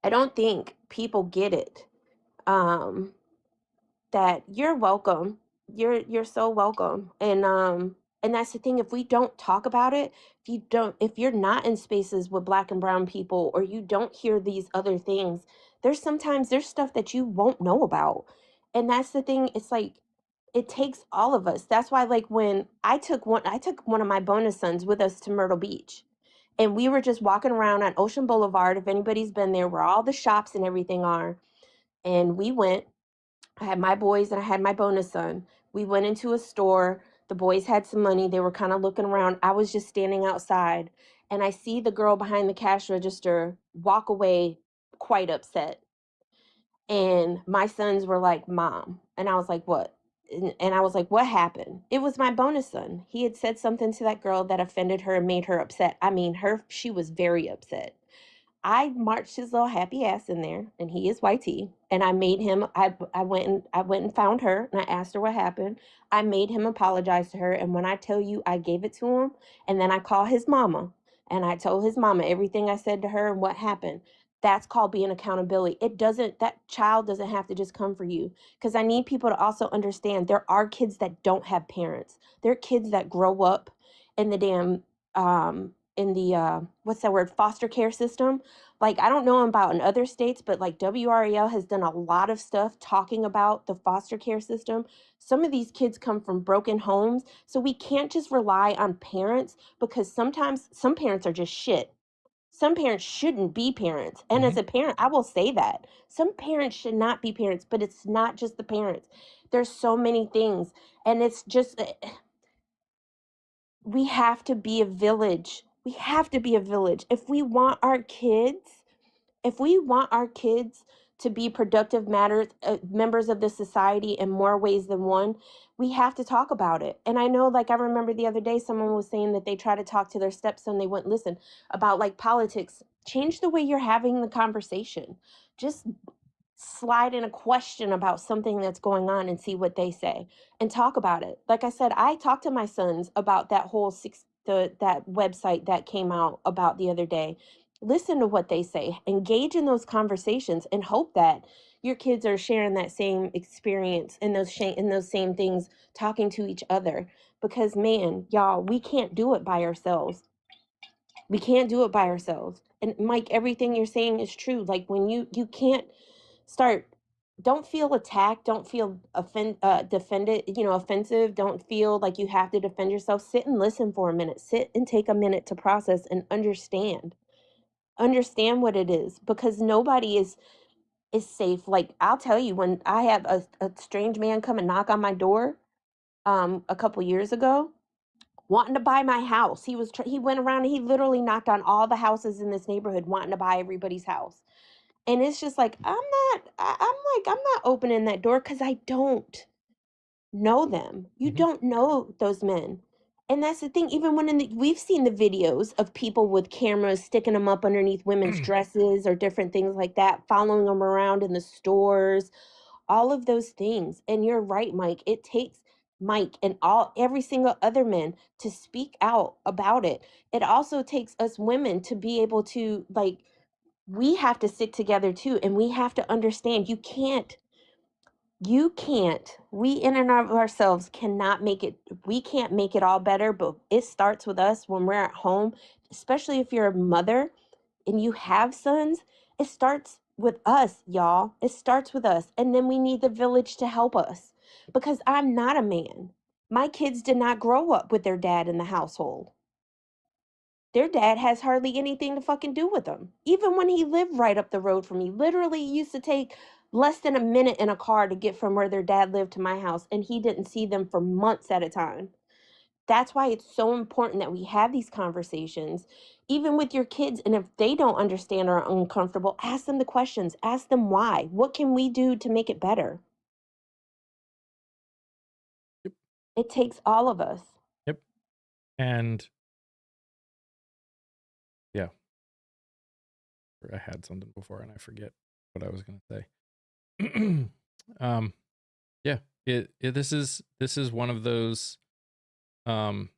I don't think people get it. Um, that you're welcome. You're so welcome. And that's the thing, if we don't talk about it, if you're not in spaces with black and brown people, or you don't hear these other things, there's stuff that you won't know about. And that's the thing, it's like it takes all of us. That's why, like, when I took one of my bonus sons with us to Myrtle Beach, and we were just walking around on Ocean Boulevard, if anybody's been there, where all the shops and everything are. And we went, I had my boys and I had my bonus son. We went into a store. The boys had some money. They were kind of looking around. I was just standing outside, and I see the girl behind the cash register walk away quite upset. And my sons were like, "Mom." And I was like, "What?" And I was like, "What happened?" It was my bonus son. He had said something to that girl that offended her and made her upset. I mean, she was very upset. I marched his little happy ass in there, and he is YT. And I made him. I went and found her, and I asked her what happened. I made him apologize to her, and when I tell you, I gave it to him, and then I called his mama, and I told his mama everything I said to her and what happened. That's called being accountability. That child doesn't have to just come for you, because I need people to also understand there are kids that don't have parents. There are kids that grow up in the damn in the what's that word, foster care system. Like, I don't know about in other states, but like WREL has done a lot of stuff talking about the foster care system. Some of these kids come from broken homes, so we can't just rely on parents, because sometimes some parents are just shit. Some parents shouldn't be parents, and as Mhm. a parent, I will say that some parents should not be parents, but it's not just the parents. There's so many things, and it's just we have to be a village. We have to be a village. If we want our kids to be productive members of the society in more ways than one, we have to talk about it. And I know, like, I remember the other day, someone was saying that they try to talk to their stepson, they wouldn't listen, about like politics. Change the way you're having the conversation. Just slide in a question about something that's going on and see what they say and talk about it. Like I said, I talked to my sons about that whole that website that came out about the other day. Listen to what they say, engage in those conversations, and hope that your kids are sharing that same experience and those same things, talking to each other. Because man, y'all, we can't do it by ourselves. We can't do it by ourselves. And Mike, everything you're saying is true. Like, when you can't start, don't feel attacked, don't feel defended, offensive, don't feel like you have to defend yourself. Sit and listen for a minute. Sit and take a minute to process and understand what it is, because nobody is safe. Like, I'll tell you, when I have a strange man come and knock on my door a couple years ago, wanting to buy my house. He went around and he literally knocked on all the houses in this neighborhood, wanting to buy everybody's house. And it's just like, I'm not opening that door, because I don't know them. You Mhm. don't know those men. And that's the thing, even when we've seen the videos of people with cameras sticking them up underneath women's dresses or different things like that, following them around in the stores, all of those things. And you're right, Mike. It takes Mike and every single other man to speak out about it. It also takes us women to be able to, like, we have to sit together too, and we have to understand we in and of ourselves cannot make it. We can't make it all better, but it starts with us when we're at home, especially if you're a mother and you have sons. It starts with us, y'all. It starts with us, and then we need the village to help us, because I'm not a man. My kids did not grow up with their dad in the household. Their dad has hardly anything to fucking do with them. Even when he lived right up the road from me, literally used to take less than a minute in a car to get from where their dad lived to my house, and he didn't see them for months at a time. That's why it's so important that we have these conversations, even with your kids. And if they don't understand or are uncomfortable, ask them the questions. Ask them why. What can we do to make it better? Yep. It takes all of us. Yep. And yeah, I had something before and I forget what I was going to say. Yeah, this is one of those um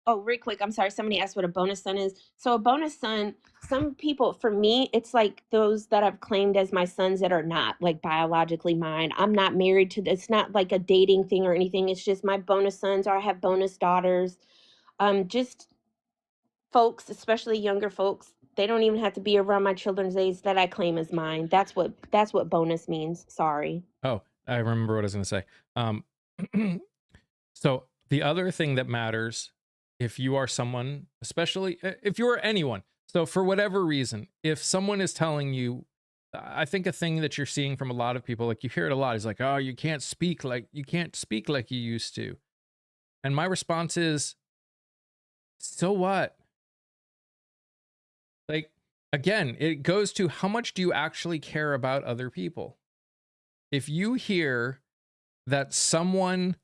Oh, real quick, I'm sorry. Somebody asked what a bonus son is. So a bonus son, some people, for me, it's like those that I've claimed as my sons that are not like biologically mine. I'm not married to, it's not like a dating thing or anything. It's just my bonus sons, or I have bonus daughters. Just folks, especially younger folks, they don't even have to be around my children's age that I claim as mine. That's what bonus means. Sorry. oh, I remember what I was going to say. So the other thing that matters, if you are someone, especially if you are anyone, so for whatever reason, if someone is telling you, I think a thing that you're seeing from a lot of people, like you hear it a lot, is like, oh, you can't speak like you used to. And my response is, so what? Like, again, it goes to how much do you actually care about other people? If you hear that someone,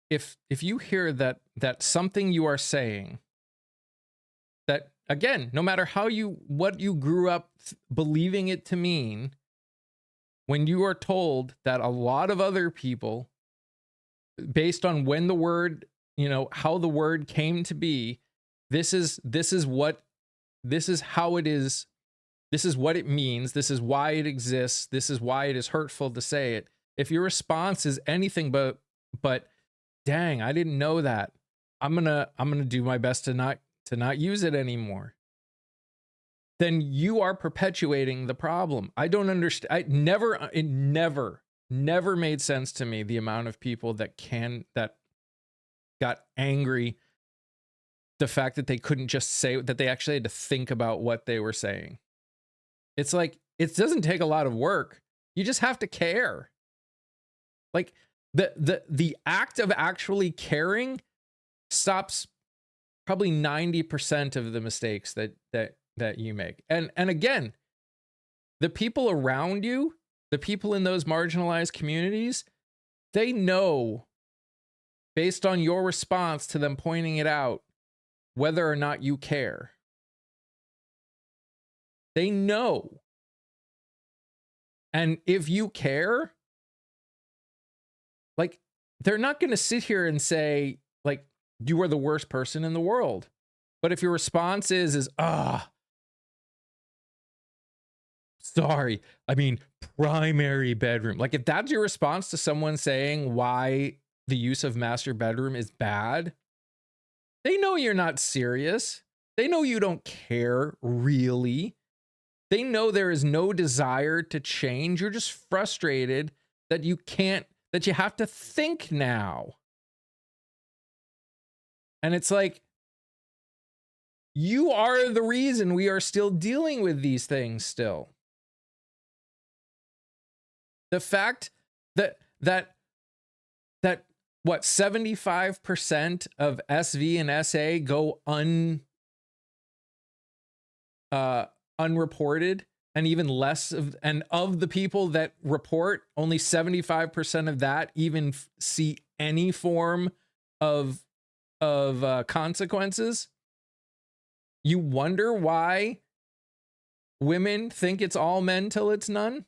if you hear that something you are saying, that again, no matter what you grew up believing it to mean, when you are told that a lot of other people, based on when the word, how the word came to be, this is how it is, this is what it means, this is why it exists, this is why it is hurtful to say it. If your response is anything but dang, I didn't know that, I'm gonna do my best to not use it anymore, then you are perpetuating the problem. I don't understand. It never made sense to me, the amount of people that got angry, the fact that they couldn't just say, that they actually had to think about what they were saying. It's like, it doesn't take a lot of work. You just have to care. Like the act of actually caring stops probably 90% of the mistakes that you make. And again, the people around you, the people in those marginalized communities, they know, based on your response to them pointing it out, whether or not you care. They know. And if you care, like, they're not going to sit here and say, like, you are the worst person in the world. But if your response is sorry, I mean, primary bedroom. Like, if that's your response to someone saying why the use of master bedroom is bad, they know you're not serious. They know you don't care, really. They know there is no desire to change. You're just frustrated that you have to think now. And it's like, you are the reason we are still dealing with these things still. The fact that what, 75% of SV and SA go unreported, and even less of the people that report, only 75% of that even see any form of consequences. You wonder why women think it's all men till it's none?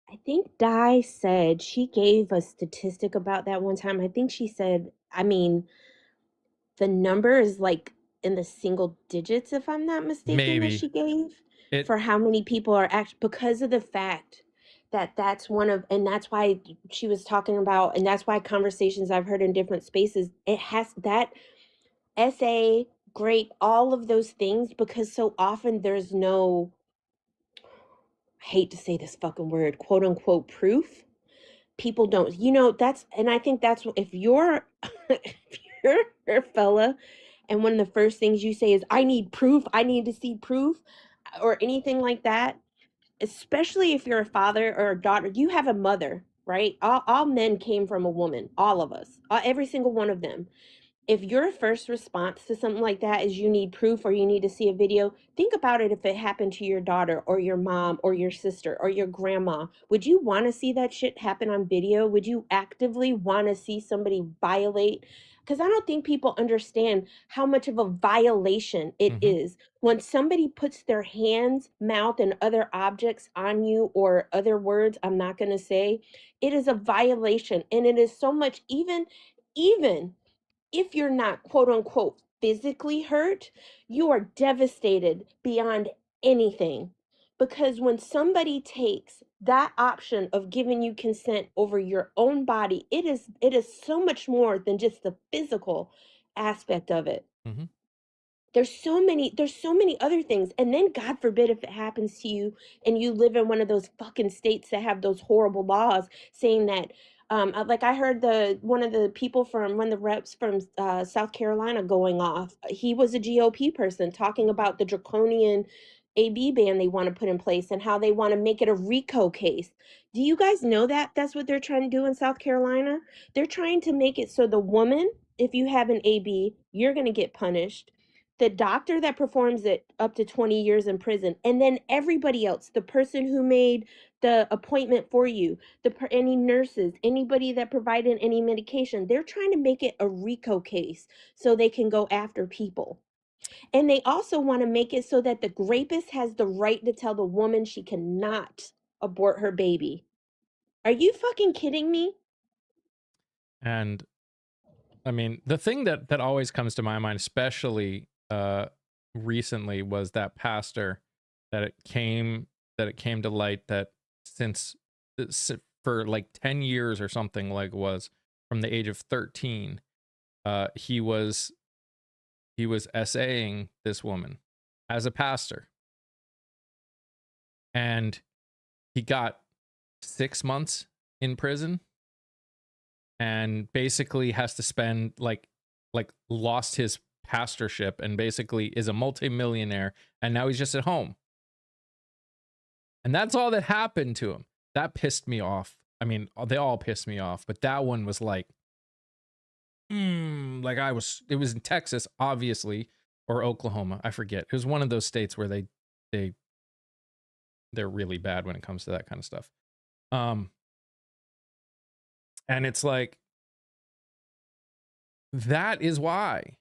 I think Di said, she gave a statistic about that one time. I think she said, I mean, the number is like in the single digits, if I'm not mistaken, that Maybe. she gave for how many people are actually, because of the fact that that's one of, and that's why she was talking about, and that's why conversations I've heard in different spaces, it has that SA, great, all of those things, because so often there's no, I hate to say this fucking word, quote unquote, proof people don't, that's, and I think that's if you're if you're a fella and one of the first things you say is, I need proof, I need to see proof, or anything like that, especially if you're a father or a daughter, you have a mother, right? All men came from a woman, all of us, every single one of them. If your first response to something like that is you need proof or you need to see a video, think about it if it happened to your daughter or your mom or your sister or your grandma. Would you want to see that shit happen on video? Would you actively want to see somebody violate? Because I don't think people understand how much of a violation it Mhm. is when somebody puts their hands, mouth, and other objects on you, or other words I'm not going to say. It is a violation. And it is so much, even if you're not quote unquote physically hurt, you are devastated beyond anything. Because when somebody takes that option of giving you consent over your own body, it is so much more than just the physical aspect of it. Mhm. There's so many other things. And then God forbid if it happens to you and you live in one of those fucking states that have those horrible laws saying that, like I heard one of the people from one of the reps from South Carolina going off. He was a GOP person talking about the draconian AB ban they want to put in place and how they want to make it a RICO case. Do you guys know that that's what they're trying to do in South Carolina? They're trying to make it so the woman, if you have an AB, you're going to get punished, the doctor that performs it up to 20 years in prison, and then everybody else, the person who made the appointment for you, any nurses, anybody that provided any medication. They're trying to make it a RICO case so they can go after people. And they also want to make it so that the rapist has the right to tell the woman she cannot abort her baby. Are you fucking kidding me? And I mean, the thing that always comes to my mind, especially recently, was that pastor that it came to light that since for like 10 years or something, like, was from the age of 13, he was essaying this woman as a pastor, and he got 6 months in prison, and basically has to spend like lost his pastorship, and basically is a multimillionaire, and now he's just at home. And that's all that happened to him. That pissed me off. I mean, they all pissed me off, but that one was like, like it was in Texas, obviously, or Oklahoma. I forget. It was one of those states where they're really bad when it comes to that kind of stuff. And it's like, that is why.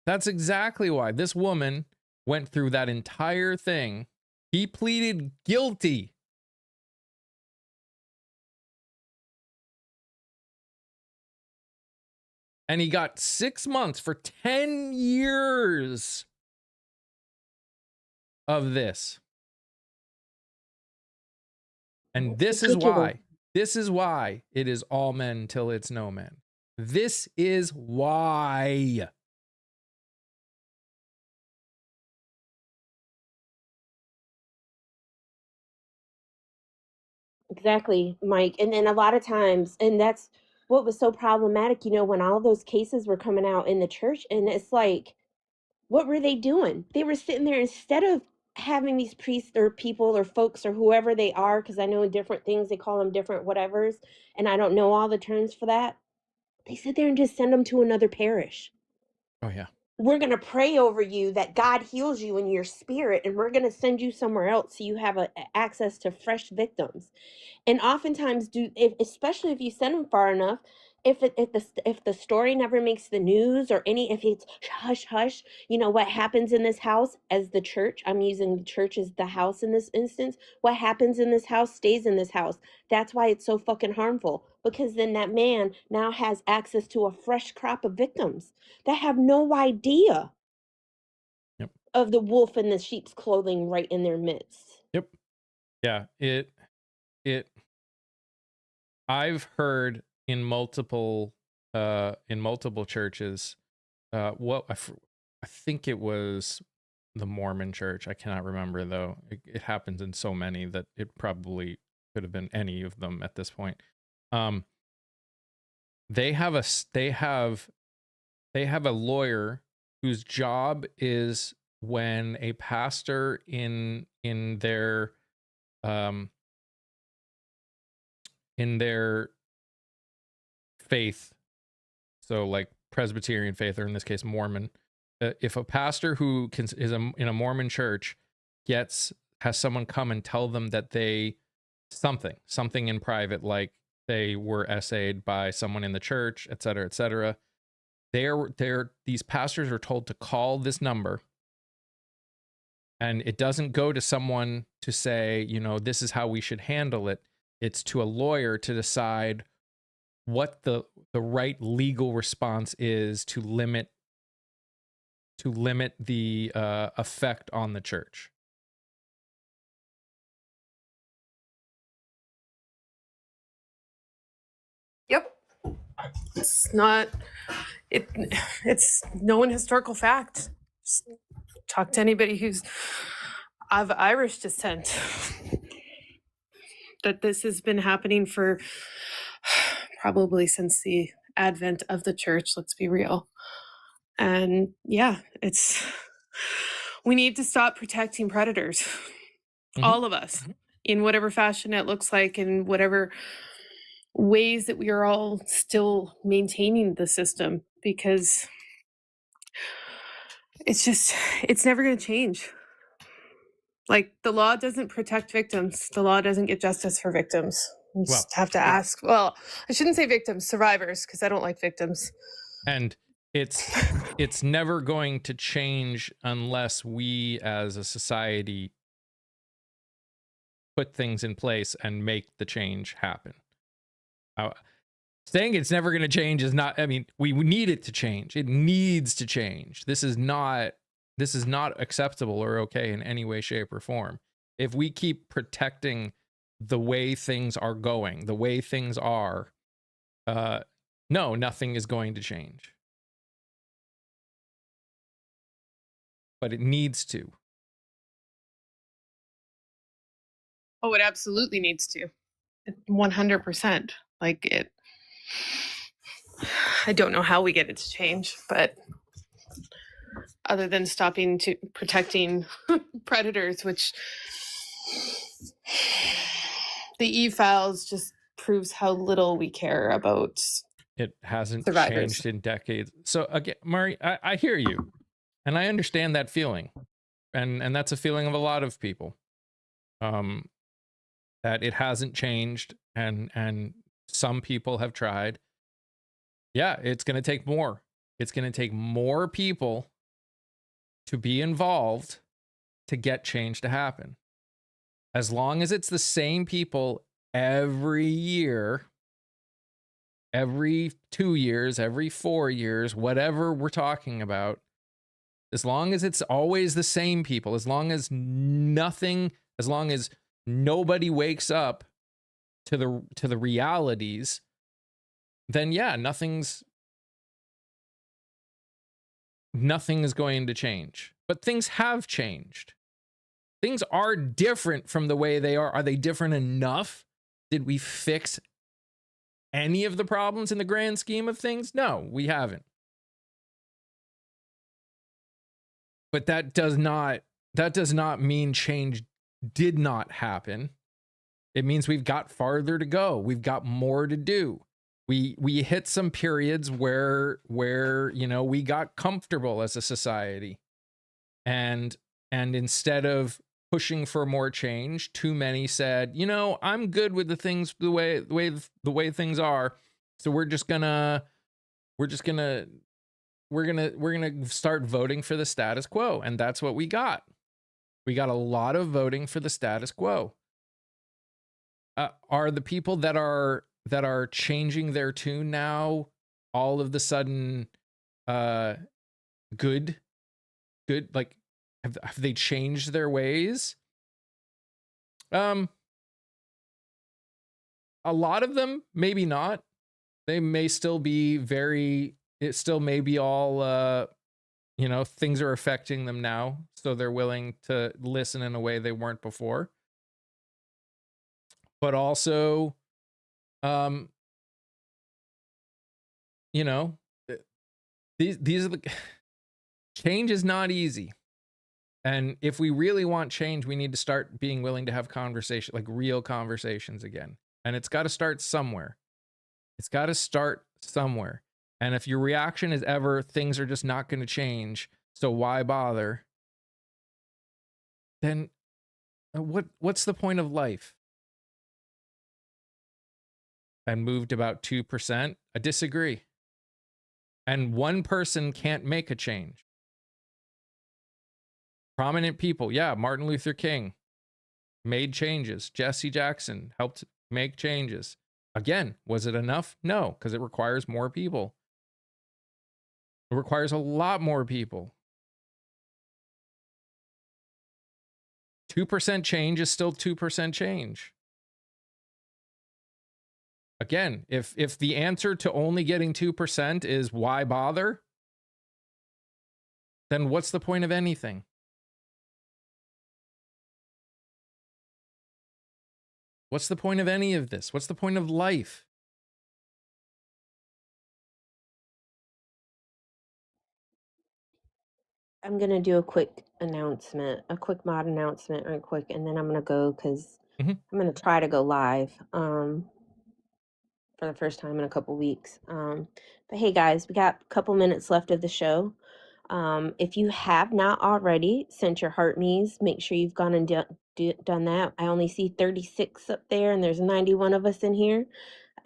That's exactly why this woman went through that entire thing. He pleaded guilty. And he got 6 months for 10 years of this. And this is why. This is why it is all men till it's no man. This is why. Exactly, Mike. And then a lot of times, and that's what was so problematic, when all those cases were coming out in the church, and it's like, what were they doing? They were sitting there instead of having these priests or people or folks or whoever they are, because I know different things, they call them different whatevers, and I don't know all the terms for that. They sit there and just send them to another parish. Oh, yeah. We're going to pray over you that God heals you in your spirit, and we're going to send you somewhere else so you have access to fresh victims. And oftentimes, especially if you send them far enough, if the story never makes the news, or if it's hush hush, what happens in this house as the church, I'm using the church as the house in this instance, what happens in this house stays in this house. That's why it's so fucking harmful, because then that man now has access to a fresh crop of victims that have no idea Yep. of the wolf in the sheep's clothing right in their midst. Yep. Yeah. I've heard in multiple churches, I think it was the Mormon church. I cannot remember, though. It happens in so many that it probably could have been any of them at this point. um they have a lawyer whose job is when a pastor in their um in their faith, so like Presbyterian faith, or in this case Mormon, if a pastor who is in a Mormon church has someone come and tell them that they something in private, like they were essayed by someone in the church, etc., etc., these pastors are told to call this number, and it doesn't go to someone to say, you know, this is how we should handle it. It's to a lawyer to decide what the right legal response is to limit the effect on the church. Yep. It's not it's known historical fact. Just talk to anybody who's of Irish descent. That this has been happening for probably since the advent of the church, let's be real. And yeah, we need to stop protecting predators. All of us, in whatever fashion it looks like, in whatever ways that we are all still maintaining the system, because it's never going to change. Like, the law doesn't protect victims. The law doesn't get justice for victims. You just have to ask. Well, I shouldn't say victims, survivors, because I don't like victims. And it's never going to change unless we as a society put things in place and make the change happen. Saying it's never going to change is not, I mean, we need it to change. It needs to change. This is not acceptable or okay in any way, shape, or form. If we keep protecting the way things are going, the way things are, no, nothing is going to change. But it needs to. Oh, it absolutely needs to. 100%. Like, it, I don't know how we get it to change, but other than stopping to protecting predators, which the e-files just proves how little we care about. It hasn't survivors. Changed in decades. So again, Murray, I hear you, and I understand that feeling, and that's a feeling of a lot of people, that it hasn't changed, and some people have tried. Yeah, it's going to take more. It's going to take more people to be involved to get change to happen. As long as it's the same people every year, every 2 years, every 4 years, whatever we're talking about, as long as it's always the same people, as long as nobody wakes up to the realities, then yeah, nothing is going to change. But things have changed. Things are different from the way they are. Are they different enough? Did we fix any of the problems in the grand scheme of things? No, we haven't. But that does not mean change did not happen. It means we've got farther to go. We've got more to do. We hit some periods where you know, we got comfortable as a society, and instead of pushing for more change, too many said, you know, I'm good with the things the way things are, so we're gonna start voting for the status quo. And that's what we got. We got a lot of voting for the status quo. Are the people that are changing their tune now all of the sudden good? Like, have they changed their ways? A lot of them, maybe not. They may still be it still may be all, you know, things are affecting them now, so they're willing to listen in a way they weren't before. But also, you know, these are the change is not easy. And if we really want change, we need to start being willing to have conversation, like real conversations again. And it's got to start somewhere. It's got to start somewhere. And if your reaction is ever things are just not going to change, so why bother? Then what's the point of life? And moved about 2%. I disagree. And one person can't make a change. Prominent people, yeah, Martin Luther King made changes. Jesse Jackson helped make changes. Again, was it enough? No, because it requires more people. It requires a lot more people. 2% change is still 2% change. Again, if the answer to only getting 2% is why bother, then what's the point of anything? What's the point of any of this? What's the point of life? I'm gonna do a quick announcement, a quick mod announcement right quick, and then I'm gonna go because Mhm. I'm gonna try to go live for the first time in a couple weeks. But hey guys, we got a couple minutes left of the show. If you have not already sent your heart me's, make sure you've gone and done that. I only see 36 up there, and there's 91 of us in here.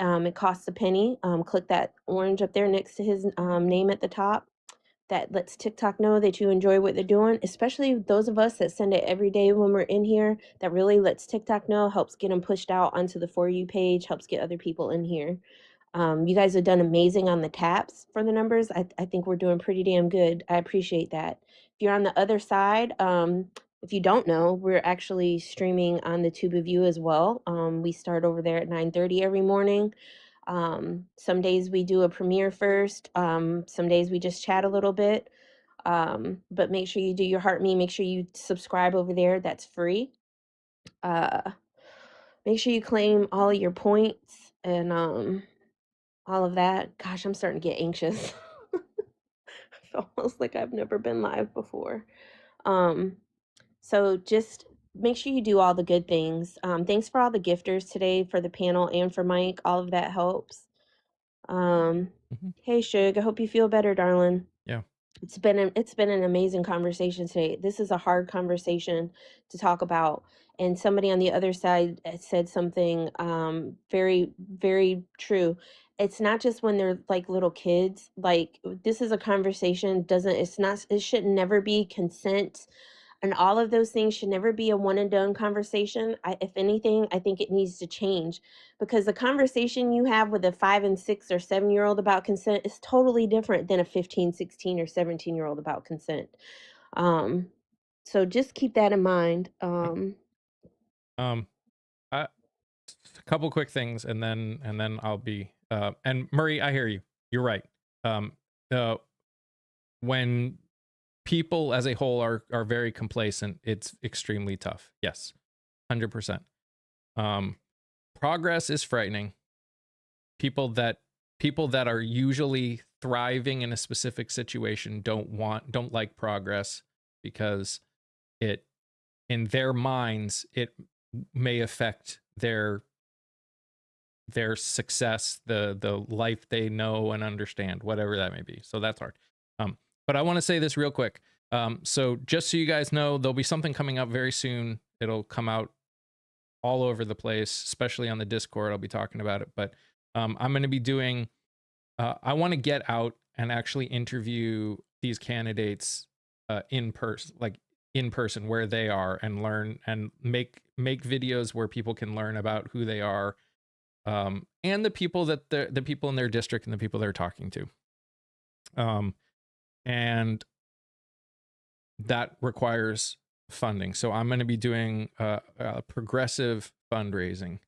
It costs a penny. Click that orange up there next to his name at the top. That lets TikTok know that you enjoy what they're doing, especially those of us that send it every day when we're in here. That really lets TikTok know, helps get them pushed out onto the For You page, helps get other people in here. You guys have done amazing on the taps for the numbers. I think we're doing pretty damn good. I appreciate that. If you're on the other side, if you don't know, we're actually streaming on the Tube of You as well. We start over there at 9:30 every morning. Some days we do a premiere first. Some days we just chat a little bit. But make sure you do your heart me. Make sure you subscribe over there. That's free. Make sure you claim all of your points and all of that. Gosh, I'm starting to get anxious. I feel almost like I've never been live before. So just make sure you do all the good things. Thanks for all the gifters today for the panel and for Mike. All of that helps. Hey Suge, I hope you feel better, darling. Yeah. It's been an amazing conversation today. This is a hard conversation to talk about, and somebody on the other side said something very, very true. It's not just when they're like little kids. Like this is a conversation. It should never be consent, and all of those things should never be a one and done conversation. If anything, I think it needs to change, because the conversation you have with a 5 and 6 or 7-year-old about consent is totally different than a 15, 16, or 17-year-old about consent. So just keep that in mind. A couple quick things, and then I'll be. And Murray, I hear you. You're right. When people as a whole are very complacent, it's extremely tough. Yes, 100%. Progress is frightening. People that are usually thriving in a specific situation don't like progress, because it, in their minds, it may affect their success, the life they know and understand, whatever that may be. So that's hard. But I want to say this real quick. So just so you guys know, there'll be something coming up very soon. It'll come out all over the place, especially on the Discord. I'll be talking about it, but I'm going to be doing, I want to get out and actually interview these candidates in person where they are, and learn and make videos where people can learn about who they are, and the people that the people in their district and the people they're talking to. And that requires funding. So I'm going to be doing a progressive fundraising.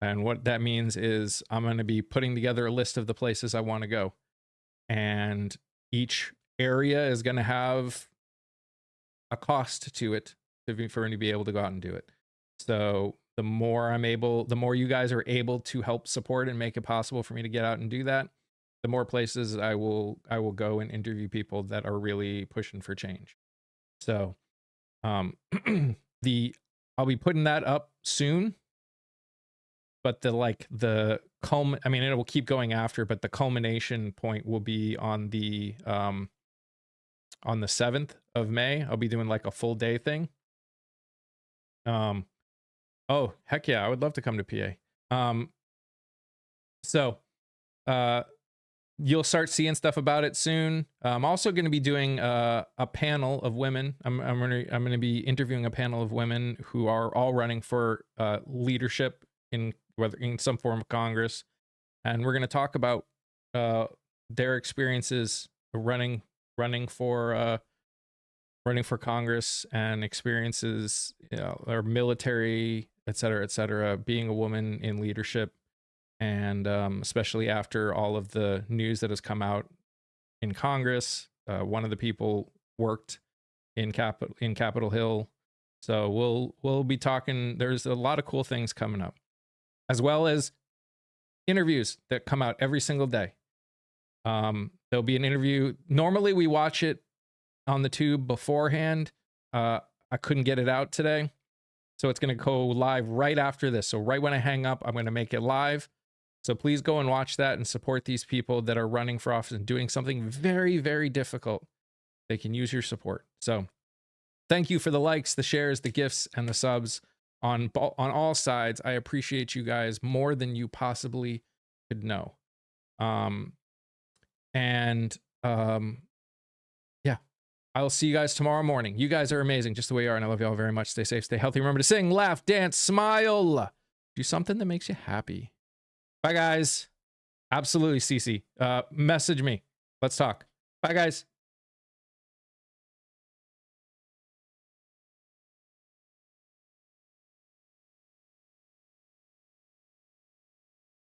And what that means is I'm going to be putting together a list of the places I want to go. And each area is going to have a cost to it for me to be able to go out and do it. So the more you guys are able to help support and make it possible for me to get out and do that, the more places I will go and interview people that are really pushing for change. So I'll be putting that up soon, but it will keep going after, but the culmination point will be on the 7th of May. I'll be doing like a full day thing. Oh, heck yeah, I would love to come to PA. So you'll start seeing stuff about it soon. I'm also going to be doing a panel of women. I'm going to be interviewing a panel of women who are all running for leadership in some form of Congress, and we're going to talk about their experiences running for Congress and experiences, or military, et cetera, being a woman in leadership. And especially after all of the news that has come out in Congress, one of the people worked in Capitol Hill. So we'll be talking. There's a lot of cool things coming up, as well as interviews that come out every single day. There'll be an interview. Normally we watch it on the tube beforehand. I couldn't get it out today, so it's going to go live right after this. So right when I hang up, I'm going to make it live. So please go and watch that and support these people that are running for office and doing something very, very difficult. They can use your support. So thank you for the likes, the shares, the gifts, and the subs on all sides. I appreciate you guys more than you possibly could know. Yeah, I'll see you guys tomorrow morning. You guys are amazing just the way you are, and I love you all very much. Stay safe, stay healthy. Remember to sing, laugh, dance, smile. Do something that makes you happy. Bye, guys. Absolutely, Cece. Message me. Let's talk. Bye, guys.